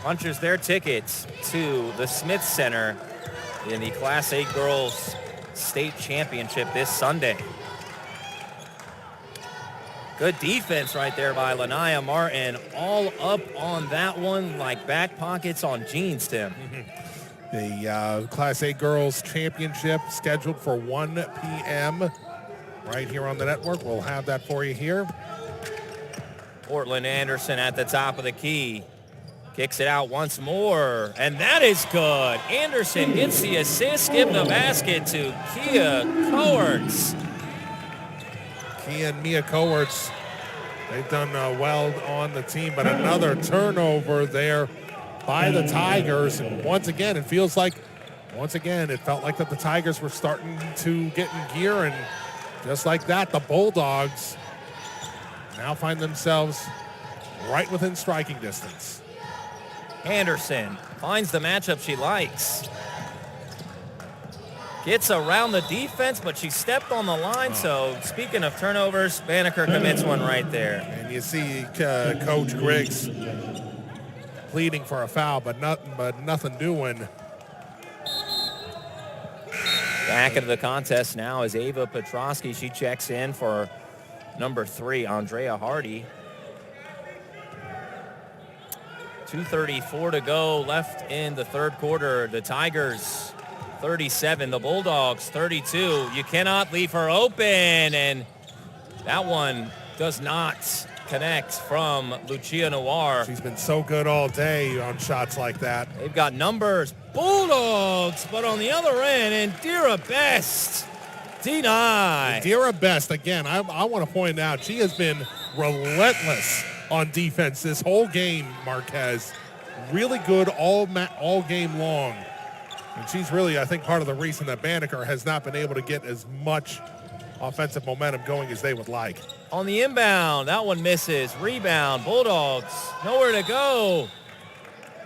punches their tickets to the Smith Center in the Class A Girls State Championship this Sunday. Good defense right there by Lanaya Martin. All up on that one like back pockets on jeans, Tim. The Class A Girls Championship scheduled for 1 p.m. right here on the network. We'll have that for you here. Portland Anderson at the top of the key. Kicks it out once more, and that is good. Anderson gets the assist, give the basket to Kia Coertz. Kia and Mia Coertz, they've done well on the team, but another turnover there by the Tigers. And once again, it felt like that the Tigers were starting to get in gear, and just like that, the Bulldogs now find themselves right within striking distance. Anderson finds the matchup she likes. Gets around the defense, but she stepped on the line. So speaking of turnovers, Banneker commits one right there. And you see Coach Griggs pleading for a foul, but nothing doing. Back into the contest now is Ava Petrosky. She checks in for number 3, Andrea Hardy. 2:34 to go left in the third quarter. The Tigers 37, the Bulldogs 32. You cannot leave her open, and that one does not connect from Lucia Noir. She's been so good all day on shots like that. They've got numbers, Bulldogs, but on the other end, Indira Best denied. Indira Best, again, I want to point out, she has been relentless on defense this whole game, Marquez. Really good all game long. And she's really, I think, part of the reason that Banneker has not been able to get as much offensive momentum going as they would like. On the inbound, that one misses. Rebound, Bulldogs, nowhere to go.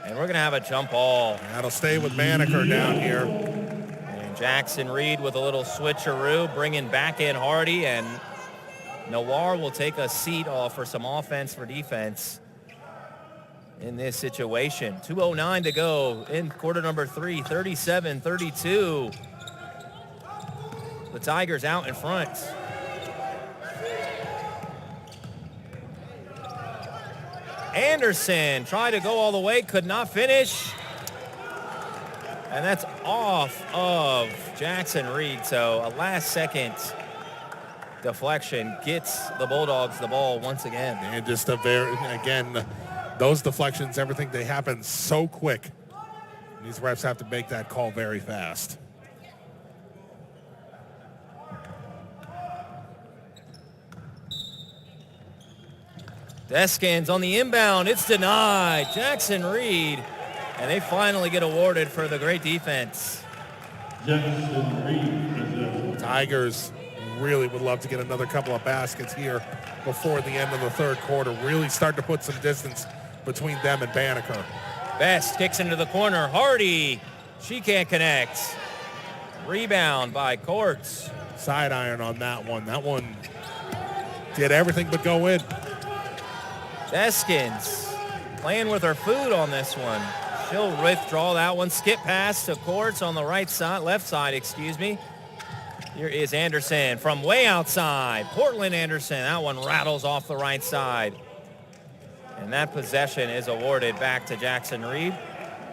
And we're going to have a jump ball. That'll stay with Banneker down here. And Jackson Reed with a little switcheroo, bringing back in Hardy, and Noir will take a seat off for some offense for defense in this situation. 2:09 to go in quarter number 3, 37-32. The Tigers out in front. Anderson tried to go all the way, could not finish. And that's off of Jackson Reed. So a last-second deflection gets the Bulldogs the ball once again. And just again, those deflections, everything, they happen so quick. These refs have to make that call very fast. Deskins on the inbound. It's denied. Jackson Reed. And they finally get awarded for the great defense. Jackson Reed. Tigers really would love to get another couple of baskets here before the end of the third quarter. Really start to put some distance between them and Banneker. Best kicks into the corner. Hardy, she can't connect. Rebound by Courts. Side iron on that one. That one did everything but go in. Deskins playing with her food on this one. She'll withdraw that one. Skip pass to Courts on the left side, excuse me. Here is Anderson from way outside. Portland Anderson, that one rattles off the right side. And that possession is awarded back to Jackson Reed.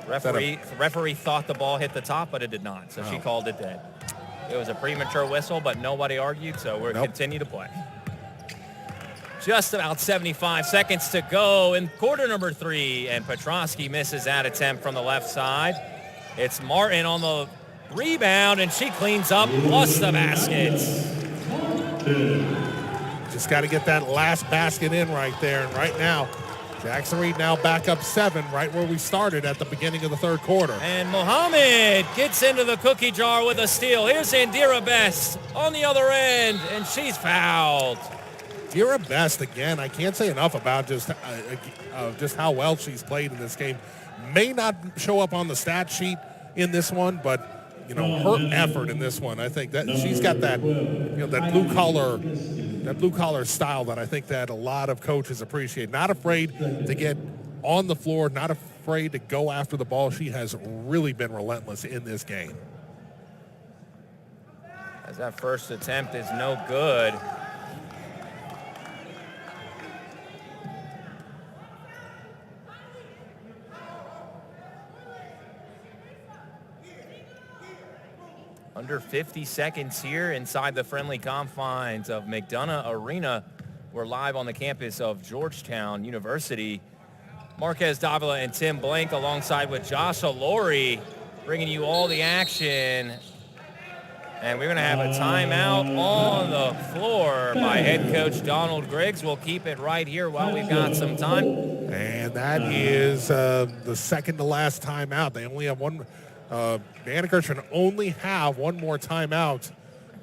Referee thought the ball hit the top, but it did not, so she called it dead. It was a premature whistle, but nobody argued, so we'll continue to play. Just about 75 seconds to go in quarter number 3, and Petrosky misses that attempt from the left side. It's Martin on the rebound, and she cleans up, plus the baskets. Just got to get that last basket in right there, and right now, Jackson Reed now back up 7, right where we started at the beginning of the third quarter. And Mohammed gets into the cookie jar with a steal. Here's Indira Best on the other end, and she's fouled. Indira Best, again, I can't say enough about just how well she's played in this game. May not show up on the stat sheet in this one, but her effort in this one, I think that she's got that, that blue collar style that I think that a lot of coaches appreciate. Not afraid to get on the floor, not afraid to go after the ball. She has really been relentless in this game. As that first attempt is no good. Under 50 seconds here inside the friendly confines of McDonough Arena. We're live on the campus of Georgetown University. Marquez Davila and Tim Blank alongside with Josh Alori bringing you all the action. And we're going to have a timeout on the floor by head coach Donald Griggs. We'll keep it right here while we've got some time. And that is the second to last timeout. They only have one. Banneker should only have one more timeout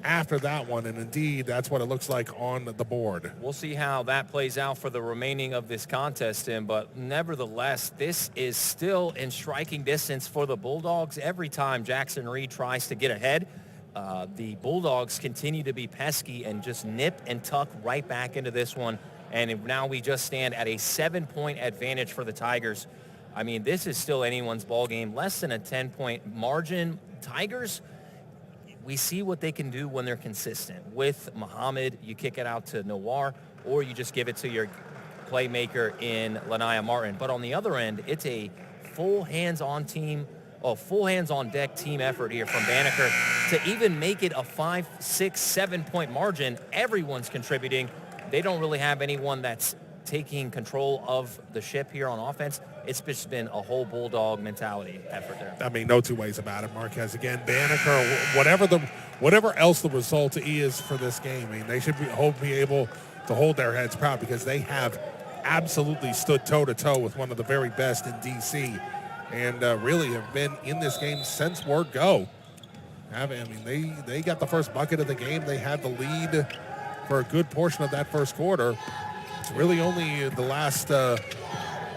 after that one, and indeed, that's what it looks like on the board. We'll see how that plays out for the remaining of this contest, Tim, but nevertheless, this is still in striking distance for the Bulldogs. Every time Jackson Reed tries to get ahead, the Bulldogs continue to be pesky and just nip and tuck right back into this one, and now we just stand at a 7-point advantage for the Tigers. I mean, this is still anyone's ball game. Less than a 10-point margin. Tigers, we see what they can do when they're consistent. With Muhammad, you kick it out to Noir, or you just give it to your playmaker in Lanaya Martin. But on the other end, it's a full hands-on deck team effort here from Banneker to even make it a 5, 6, 7-point margin. Everyone's contributing. They don't really have anyone that's taking control of the ship here on offense. It's just been a whole Bulldog mentality effort there. I mean, no two ways about it, Marquez. Again, Banneker, whatever else the result is for this game, I mean, they should be able to hold their heads proud because they have absolutely stood toe-to-toe with one of the very best in D.C. and really have been in this game since word go. I mean, they got the first bucket of the game. They had the lead for a good portion of that first quarter. It's really only the last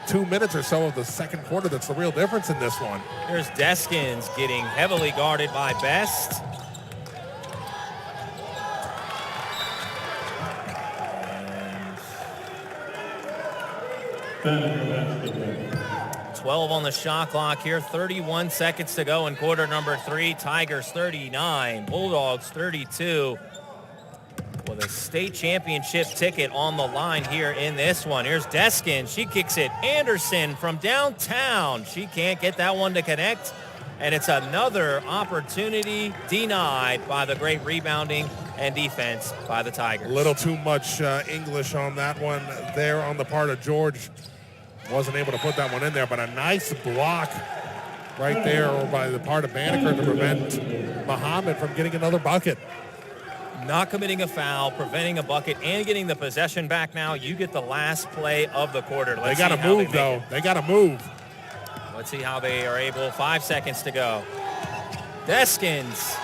2 minutes or so of the second quarter that's the real difference in this one. Here's Deskins getting heavily guarded by Best. And 12 on the shot clock here. 31 seconds to go in quarter number 3. Tigers 39, Bulldogs 32. With a state championship ticket on the line here in this one. Here's Deskin. She kicks it. Anderson from downtown. She can't get that one to connect. And it's another opportunity denied by the great rebounding and defense by the Tigers. A little too much English on that one there on the part of George. Wasn't able to put that one in there, but a nice block right there by the part of Banneker to prevent Muhammad from getting another bucket. Not committing a foul, preventing a bucket, and getting the possession back now. You get the last play of the quarter. They got to move, though. They got to move. Let's see how they are able. 5 seconds to go. Deskins.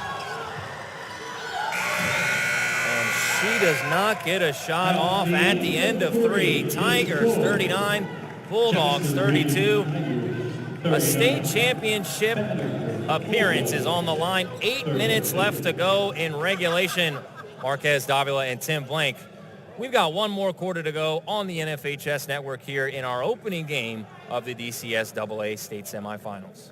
And she does not get a shot off at the end of 3. Tigers 39, Bulldogs 32. A state championship appearance is on the line. 8 minutes left to go in regulation. Marquez Davila and Tim Blank. We've got one more quarter to go on the NFHS network here in our opening game of the DCSAA state semifinals.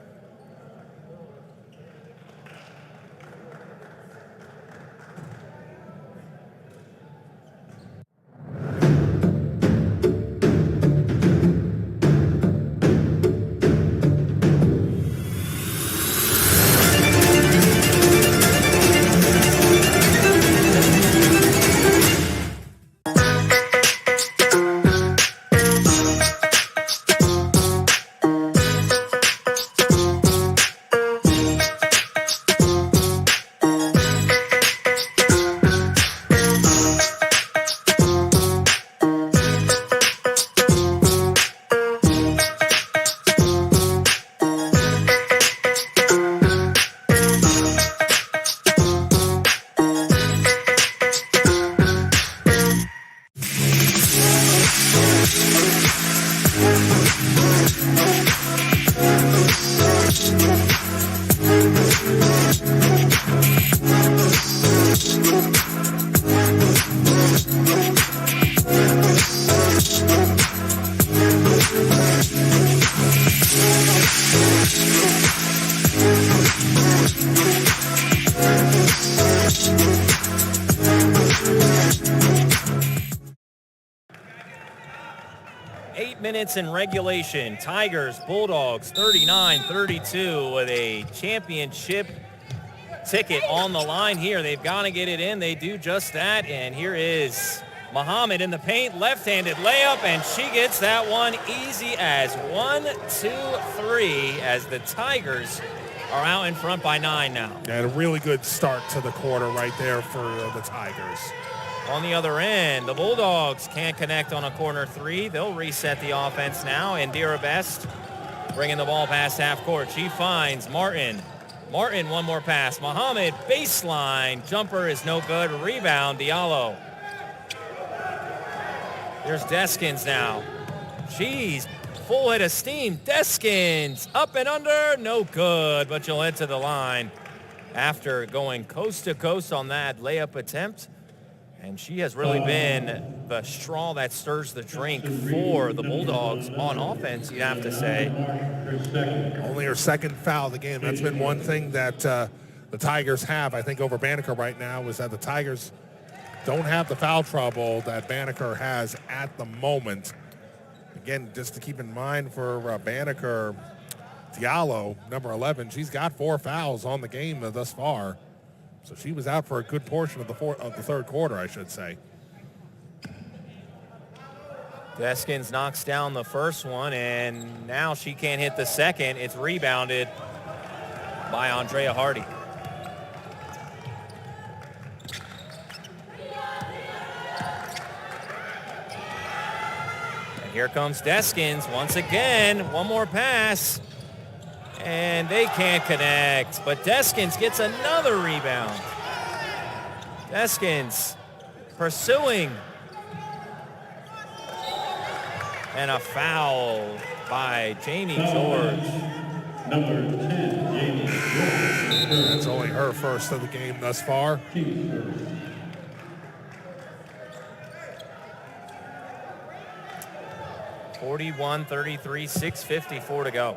In regulation, Tigers, Bulldogs 39-32 with a championship ticket on the line here. They've got to get it in. They do just that. And here is Muhammad in the paint, left-handed layup, and she gets that one easy as 1, 2, 3 as the Tigers are out in front by 9 now. And a really good start to the quarter right there for the Tigers. On the other end, the Bulldogs can't connect on a corner three. They'll reset the offense now. Indira Best bringing the ball past half court. She finds Martin. Martin, one more pass. Muhammad, baseline. Jumper is no good. Rebound, Diallo. There's Deskins now. She's full head of steam. Deskins, up and under, no good, but she'll head to the line after going coast to coast on that layup attempt. And she has really been the straw that stirs the drink for the Bulldogs on offense, you'd have to say. Only her second foul of the game. That's been one thing that the Tigers have, I think, over Banneker right now, is that the Tigers don't have the foul trouble that Banneker has at the moment. Again, just to keep in mind for Banneker, Diallo, number 11, she's got 4 fouls on the game thus far. So she was out for a good portion of the third quarter, I should say. Deskins knocks down the first one, and now she can't hit the second. It's rebounded by Andrea Hardy. And here comes Deskins once again. One more pass. And they can't connect, but Deskins gets another rebound. Deskins pursuing. And a foul by Jamie George. Number 10, Jamie George. That's only her first of the game thus far. 41-33, 6:54 to go.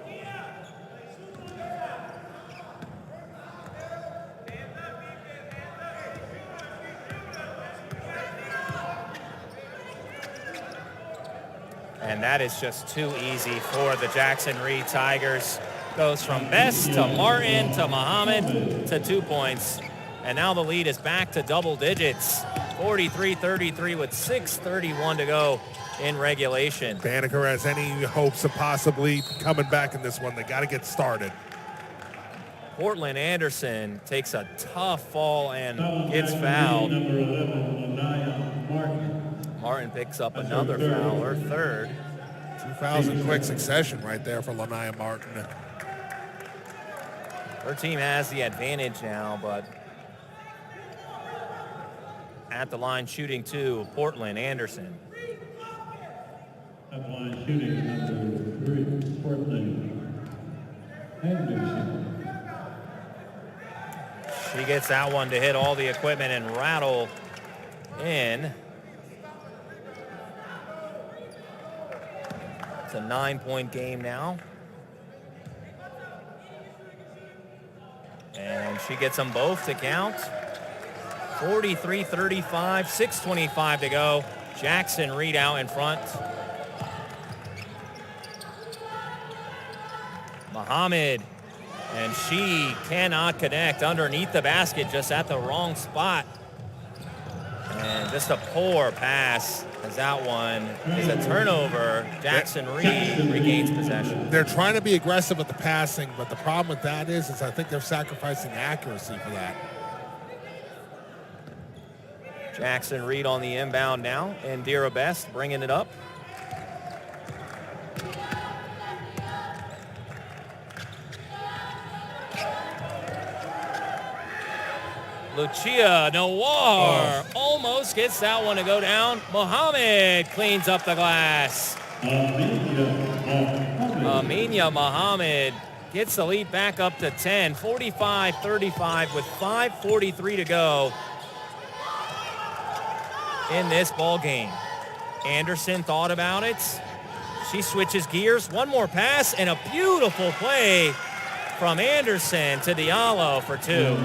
And that is just too easy for the Jackson Reed Tigers. Goes from Best to Martin to Muhammad to 2 points. And now the lead is back to double digits. 43-33 with 6:31 to go in regulation. Banneker has any hopes of possibly coming back in this one. They got to get started. Portland Anderson takes a tough fall and gets fouled. Number 11, Lanaya Martin. Martin picks up another foul, her third. 2 fouls in quick succession right there for Lanaya Martin. Her team has the advantage now, but at the line shooting two, Portland Anderson. At the line shooting number 3, Portland Henderson. She gets that one to hit all the equipment and rattle in. It's a 9-point game now. And she gets them both to count. 43-35, 6:25 to go. Jackson Reed out in front. Muhammad, and she cannot connect underneath the basket, just at the wrong spot. And just a poor pass, as that one is a turnover. Jackson Reed regains possession. They're trying to be aggressive with the passing, but the problem with that is I think they're sacrificing accuracy for that. Jackson Reed on the inbound now, and Dira Best bringing it up. Lucia Noir almost gets that one to go down. Mohammed cleans up the glass. Aminia Mohammed gets the lead back up to 10, 45-35 with 5:43 to go in this ball game. Anderson thought about it. She switches gears. One more pass and a beautiful play from Anderson to Diallo for two.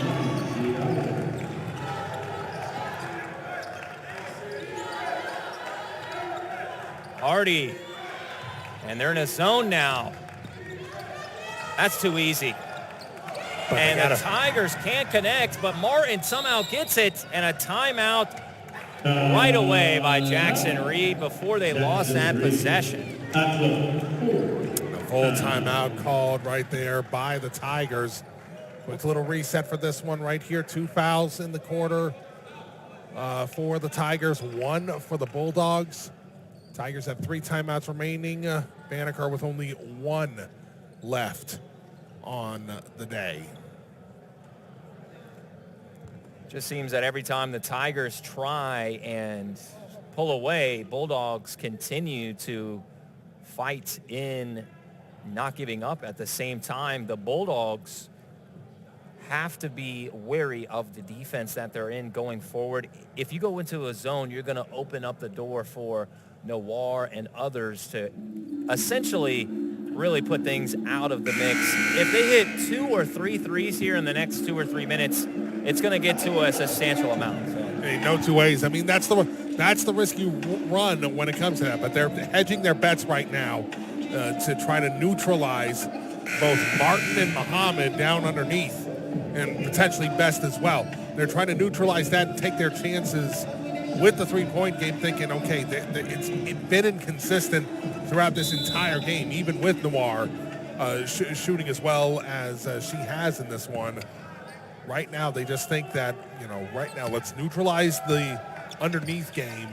Hardy, and they're in a zone now. That's too easy. And the Tigers can't connect, but Martin somehow gets it, and a timeout right away by Jackson Reed before they lost that possession. A full timeout called right there by the Tigers. Quick little reset for this one right here. 2 fouls in the quarter for the Tigers, 1 for the Bulldogs. Tigers have 3 timeouts remaining. Banneker with only 1 left on the day. Just seems that every time the Tigers try and pull away, Bulldogs continue to fight in not giving up. At the same time, the Bulldogs have to be wary of the defense that they're in going forward. If you go into a zone, you're going to open up the door for Noir and others to essentially really put things out of the mix. If they hit 2 or 3 threes here in the next 2 or 3 minutes, it's going to get to a substantial amount. So. Hey, no two ways. I mean, that's the risk you run when it comes to that. But they're hedging their bets right now to try to neutralize both Martin and Muhammad down underneath, and potentially Best as well. They're trying to neutralize that and take their chances with the 3-point game, thinking, okay, it's been inconsistent throughout this entire game, even with Noir shooting as well as she has in this one. Right now, they just think that, right now, let's neutralize the underneath game.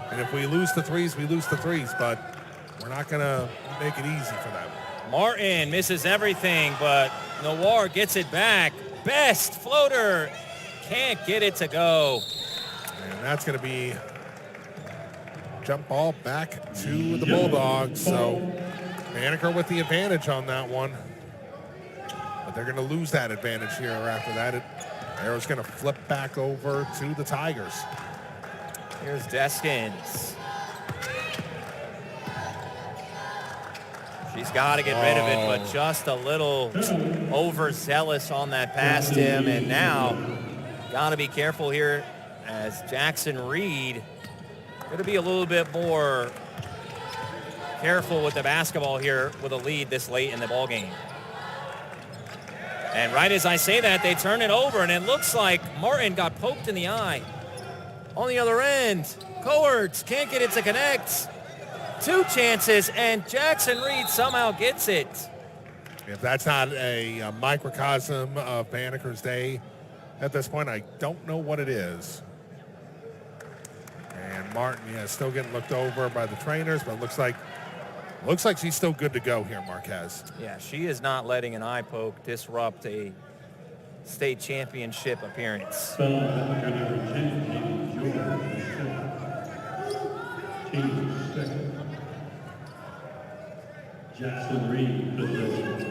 And if we lose the threes, we lose the threes, but we're not going to make it easy for them. Martin misses everything, but Noir gets it back. Best floater, can't get it to go. And that's going to be jump ball back to the Bulldogs. So Banneker with the advantage on that one. But they're going to lose that advantage here after that. Arrow's going to flip back over to the Tigers. Here's Deskins. She's got to get rid of it, but just a little overzealous on that pass, Tim. And now, got to be careful here as Jackson Reed going to be a little bit more careful with the basketball here with a lead this late in the ball game. And right as I say that, they turn it over, and it looks like Martin got poked in the eye. On the other end, Coerts can't get it to connect. 2 chances, and Jackson Reed somehow gets it. If that's not a microcosm of Banneker's day at this point, I don't know what it is. And Martin, still getting looked over by the trainers, but looks like she's still good to go here, Marquez. Yeah, she is not letting an eye poke disrupt a state championship appearance. Jackson Reed possession.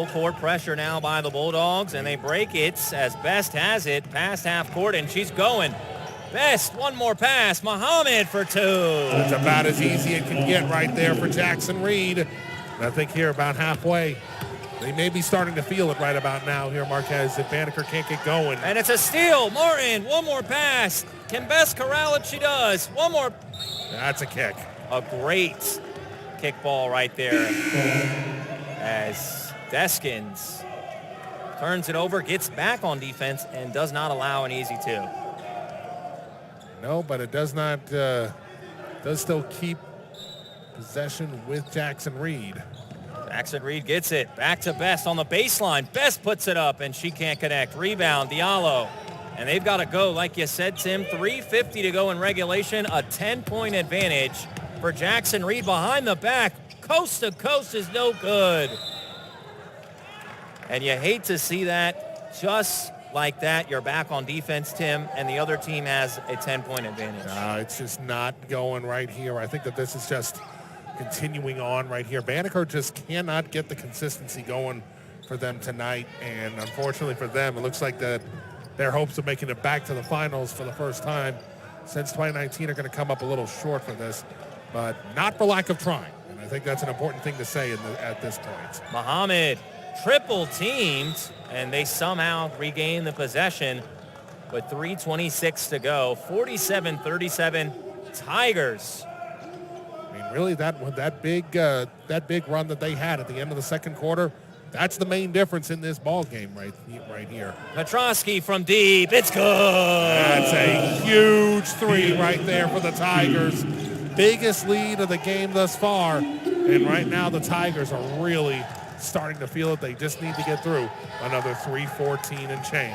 court pressure now by the Bulldogs, and they break it as Best has it past half court, and she's going. Best, one more pass. Muhammad for two. It's about as easy as it can get right there for Jackson Reed. And I think here about halfway, they may be starting to feel it right about now here, Marquez, if Banneker can't get going. And it's a steal. Martin, one more pass. Can Best corral it? She does. One more. That's a kick. A great kickball right there as Deskins turns it over, gets back on defense, and does not allow an easy two. No, but it does not, does still keep possession with Jackson Reed. Jackson Reed gets it. Back to Best on the baseline. Best puts it up, and she can't connect. Rebound, Diallo. And they've got to go, like you said, Tim, 3:50 to go in regulation. A 10-point advantage for Jackson Reed behind the back. Coast to coast is no good. And you hate to see that. Just like that, you're back on defense, Tim, and the other team has a 10-point advantage. It's just not going right here. I think that this is just continuing on right here. Banneker just cannot get the consistency going for them tonight, and unfortunately for them, it looks like that their hopes of making it back to the finals for the first time since 2019 are going to come up a little short for this, but not for lack of trying. And I think that's an important thing to say at this point. Muhammad triple teamed, and they somehow regain the possession with 3:26 to go. 47-37 Tigers. I mean, really, that big run that they had at the end of the second quarter, that's the main difference in this ball game right here. Petrosky from deep. It's good. That's a huge three right there for the Tigers. Biggest lead of the game thus far. And right now the Tigers are really starting to feel it. They just need to get through another 3:14 and change.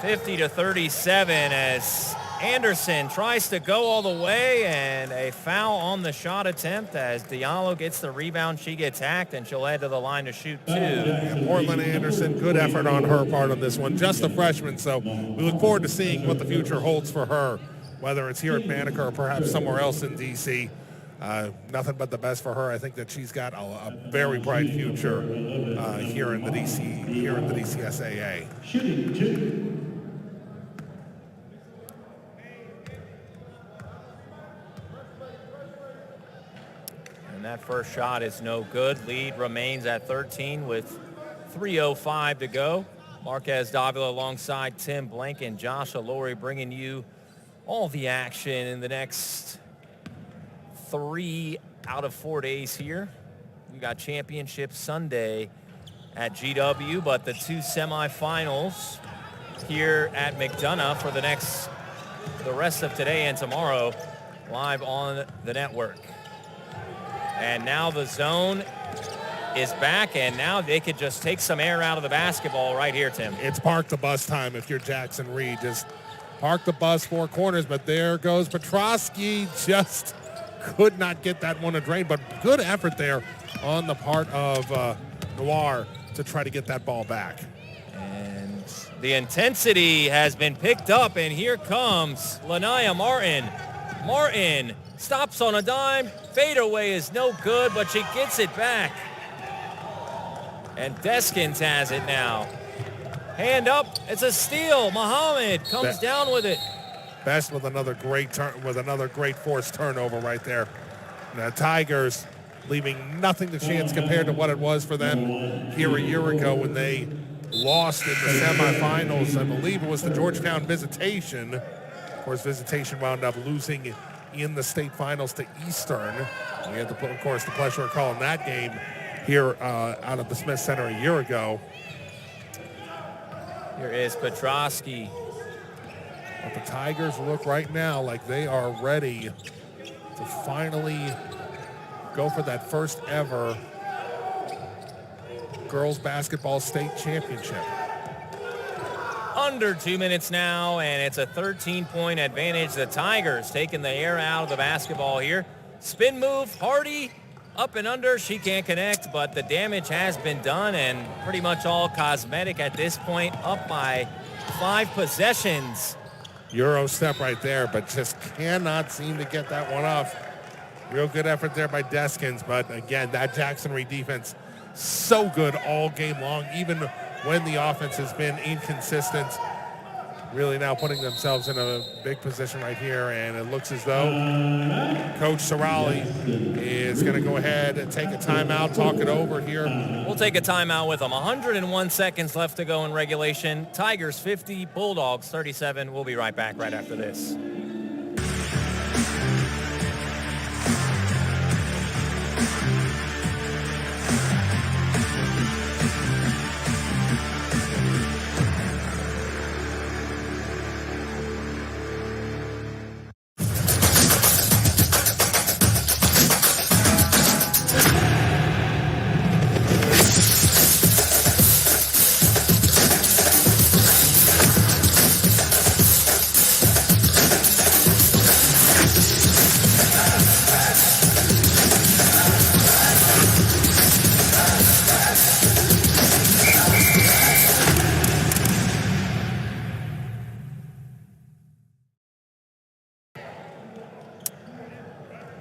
50-37 as Anderson tries to go all the way, and a foul on the shot attempt as Diallo gets the rebound. She gets hacked, and she'll head to the line to shoot two. Yeah, Portland Anderson, good effort on her part on this one. Just a freshman, so we look forward to seeing what the future holds for her, whether it's here at Banneker or perhaps somewhere else in D.C. Nothing but the best for her. I think that she's got a very bright future here in the DCSAA. Shooting two. And that first shot is no good. Lead remains at 13 with 3:05 to go. Marquez Davila alongside Tim Blank and Josh Alori bringing you all the action in the next 3 out of 4 days here. We got Championship Sunday at GW, but the two semifinals here at McDonough for the rest of today and tomorrow live on the network. And now the zone is back, and now they could just take some air out of the basketball right here, Tim. It's park the bus time if you're Jackson Reed. Just park the bus, four corners, but there goes Petrosky. Just could not get that one to drain, but good effort there on the part of Noir to try to get that ball back. And the intensity has been picked up, and here comes Lanaya Martin. Martin stops on a dime. Fadeaway is no good, but she gets it back. And Deskins has it now. Hand up. It's a steal. Muhammad comes down with it. Best with another great forced turnover right there. And the Tigers leaving nothing to chance compared to what it was for them here a year ago when they lost in the semifinals. I believe it was the Georgetown Visitation. Of course, Visitation wound up losing in the state finals to Eastern. We had, of course, the pleasure of calling that game here out of the Smith Center a year ago. Here is Petrosky. But the Tigers look right now like they are ready to finally go for that first ever girls basketball state championship. Under 2 minutes now, and it's a 13-point advantage. The Tigers taking the air out of the basketball here. Spin move, Hardy, up and under. She can't connect, but the damage has been done, and pretty much all cosmetic at this point, up by 5 possessions. Euro step right there, but just cannot seem to get that one off. Real good effort there by Deskins, but again, that Jackson Reed defense so good all game long, even when the offense has been inconsistent. Really now putting themselves in a big position right here, and it looks as though Coach Sorali is going to go ahead and take a timeout, talk it over here. We'll take a timeout with them. 101 seconds left to go in regulation. Tigers 50, Bulldogs 37. We'll be right back right after this.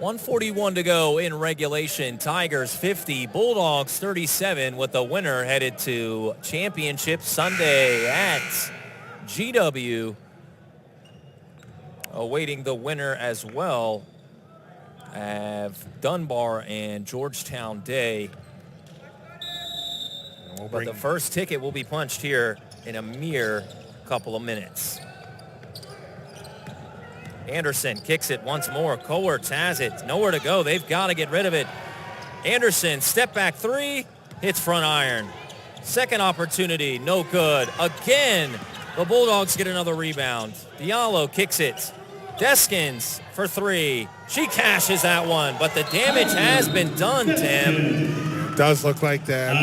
.141 to go in regulation. Tigers 50, Bulldogs 37, with the winner headed to Championship Sunday at GW. Awaiting the winner as well of Dunbar and Georgetown Day. But the first ticket will be punched here in a mere couple of minutes. Anderson kicks it once more. Coerts has it. Nowhere to go. They've got to get rid of it. Anderson, step back three, hits front iron. Second opportunity, no good. Again, the Bulldogs get another rebound. Diallo kicks it. Deskins for three. She cashes that one, but the damage has been done, Tim. It does look like that.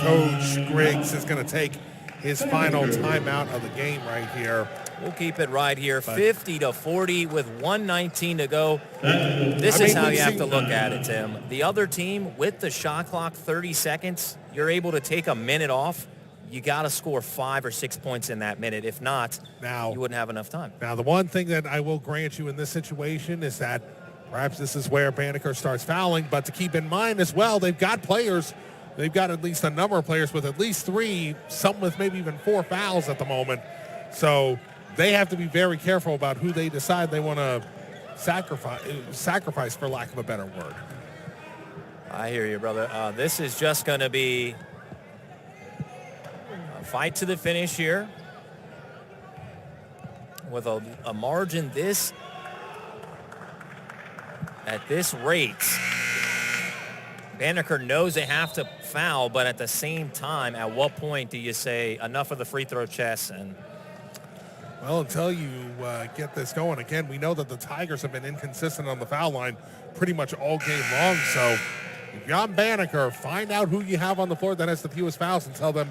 Coach Griggs is going to take his final timeout of the game right here. We'll keep it right here, 50-40 with 1:19 to go. This is how you have to look at it, Tim. The other team, with the shot clock, 30 seconds, you're able to take a minute off. You got to score 5 or 6 points in that minute. If not, you wouldn't have enough time. Now, the one thing that I will grant you in this situation is that perhaps this is where Banneker starts fouling, but to keep in mind as well, they've got players. They've got at least a number of players with at least 3, some with maybe even 4 fouls at the moment. So they have to be very careful about who they decide they want to sacrifice, for lack of a better word. I hear you, brother. This is just going to be a fight to the finish here with a margin at this rate. Banneker knows they have to foul, but at the same time, at what point do you say enough of the free throw chess? And well, until you get this going, again, we know that the Tigers have been inconsistent on the foul line pretty much all game long. So if you're on Banneker, find out who you have on the floor that has the fewest fouls and tell them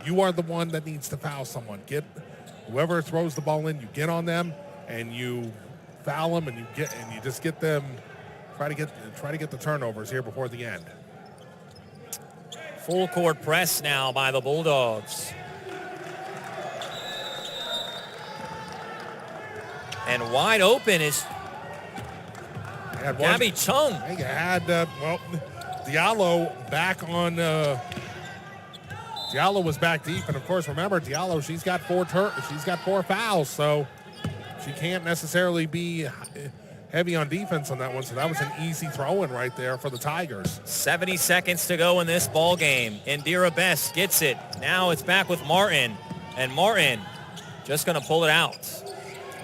you are the one that needs to foul someone. Get whoever throws the ball in, you get on them and you foul them, and you just get them. Try to get the turnovers here before the end. Full court press now by the Bulldogs. And wide open is Gabby Chung. They had, Diallo back on. Diallo was back deep, and of course, remember Diallo. She's got 4 fouls, so she can't necessarily be heavy on defense on that one. So that was an easy throw-in right there for the Tigers. 70 seconds to go in this ball game. Indira Best gets it. Now it's back with Martin, and Martin just going to pull it out.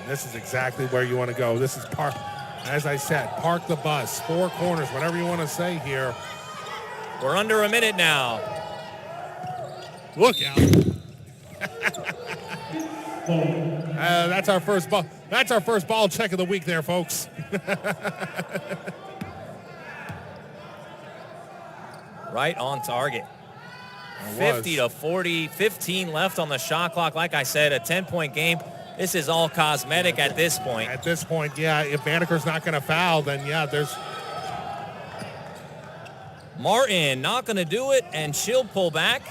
This is exactly where you want to go. This is park, as I said, park the bus, 4 corners, whatever you want to say here. We're under a minute now. Look out. That's our first ball. That's our first ball check of the week there, folks. Right on target. 50-40, 15 left on the shot clock. Like I said, a 10-point game. This is all cosmetic at this point. At this point, yeah, if Banneker's not going to foul, then yeah, there's... Martin not going to do it, and she'll pull back.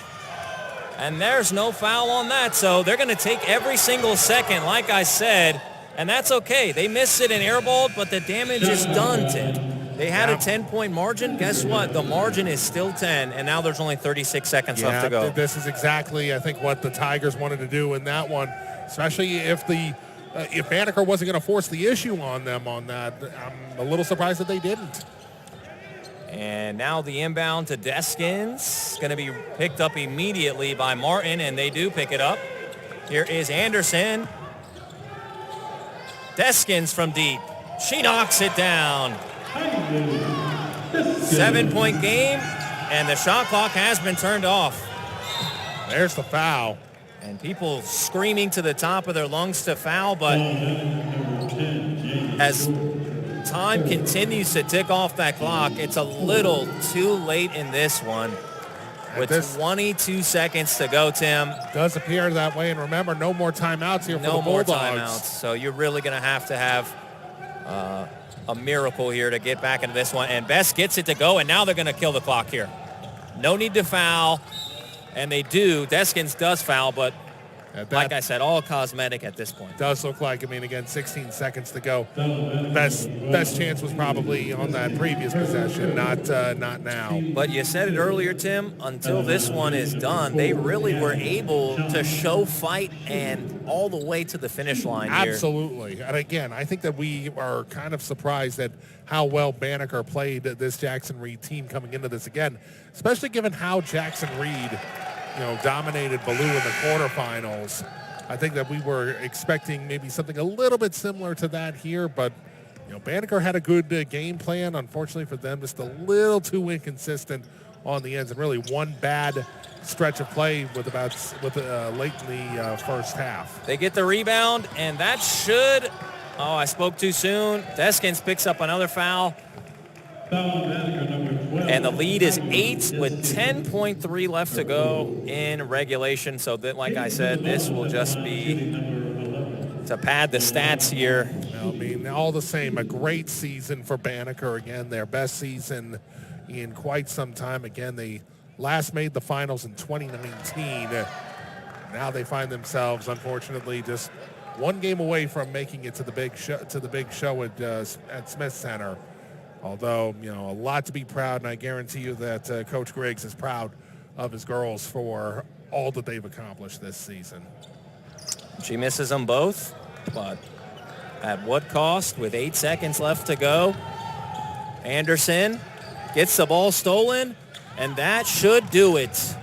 And there's no foul on that, so they're going to take every single second, like I said, and that's okay. They missed it and airballed, but the damage is done, Tim. They had a 10-point margin. Guess what? The margin is still 10, and now there's only 36 seconds left to go. This is exactly, I think, what the Tigers wanted to do in that one, especially if Banneker wasn't going to force the issue on them on that. I'm a little surprised that they didn't. And now the inbound to Deskins. Going to be picked up immediately by Martin, and they do pick it up. Here is Anderson. Deskins from deep. She knocks it down. 7-point game, and the shot clock has been turned off. There's the foul. And people screaming to the top of their lungs to foul, but as time continues to tick off that clock, it's a little too late in this one. With 22 seconds to go, Tim. Does appear that way, and remember, no more timeouts here for the Bulldogs. No more timeouts, so you're really going to have a miracle here to get back into this one. And Best gets it to go, and now they're going to kill the clock here. No need to foul, and they do. Deskins does foul, but like I said, all cosmetic at this point. Does look like, I mean, again, 16 seconds to go. Best chance was probably on that previous possession, not now. But you said it earlier, Tim, until this one is done, they really were able to show fight and all the way to the finish line here. Absolutely. And again, I think that we are kind of surprised at how well Banneker played this Jackson Reed team coming into this again, especially given how Jackson Reed dominated Ballou in the quarterfinals. I think that we were expecting maybe something a little bit similar to that here, but Banneker had a good game plan. Unfortunately for them, just a little too inconsistent on the ends, and really one bad stretch of play with late in the first half. They get the rebound, and that should. Oh, I spoke too soon. Deskins picks up another foul. And the lead is 8 with 10.3 left to go in regulation. So that, like I said, this will just be to pad the stats here. I mean, all the same, a great season for Banneker. Again, their best season in quite some time. Again, they last made the finals in 2019. Now they find themselves, unfortunately, just one game away from making it to the big show at Smith Center. Although, a lot to be proud, and I guarantee you that Coach Griggs is proud of his girls for all that they've accomplished this season. She misses them both, but at what cost? With 8 seconds left to go, Anderson gets the ball stolen, and that should do it.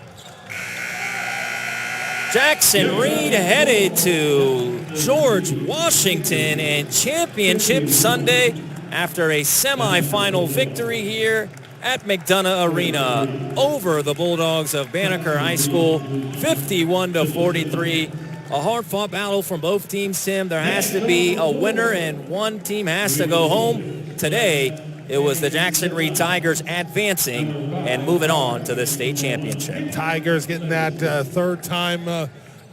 Jackson Reed headed to George Washington and Championship Sunday after a semifinal victory here at McDonough Arena over the Bulldogs of Banneker High School, 51-43. A hard-fought battle from both teams, Tim. There has to be a winner, and one team has to go home. Today, it was the Jackson Reed Tigers advancing and moving on to the state championship. Tigers getting that third time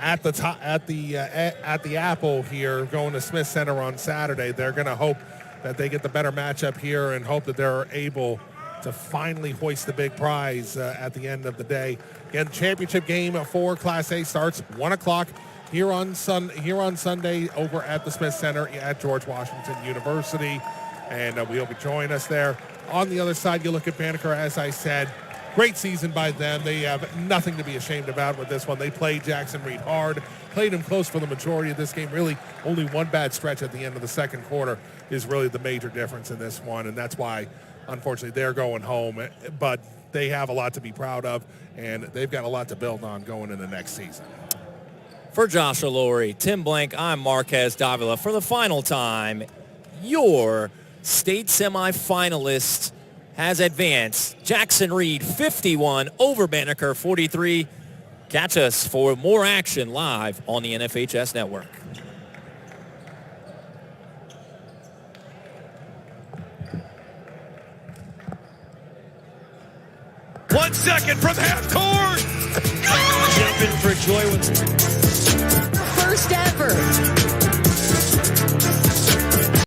at the Apple here, going to Smith Center on Saturday. They're going to hope that they get the better matchup here and hope that they're able to finally hoist the big prize at the end of the day. Again, championship game for Class A starts 1 o'clock here on Sunday over at the Smith Center at George Washington University. And we hope you join us there. On the other side, you look at Banneker, as I said, great season by them. They have nothing to be ashamed about with this one. They played Jackson Reed hard, played him close for the majority of this game. Really, only one bad stretch at the end of the second quarter is really the major difference in this one, and that's why, unfortunately, they're going home. But they have a lot to be proud of, and they've got a lot to build on going into next season. For Joshua Laurie, Tim Blank, I'm Marquez Davila. For the final time, your state semifinalist has advanced. Jackson Reed 51 over Banneker 43. Catch us for more action live on the NFHS Network. One second from half court. Jumping for joy. First ever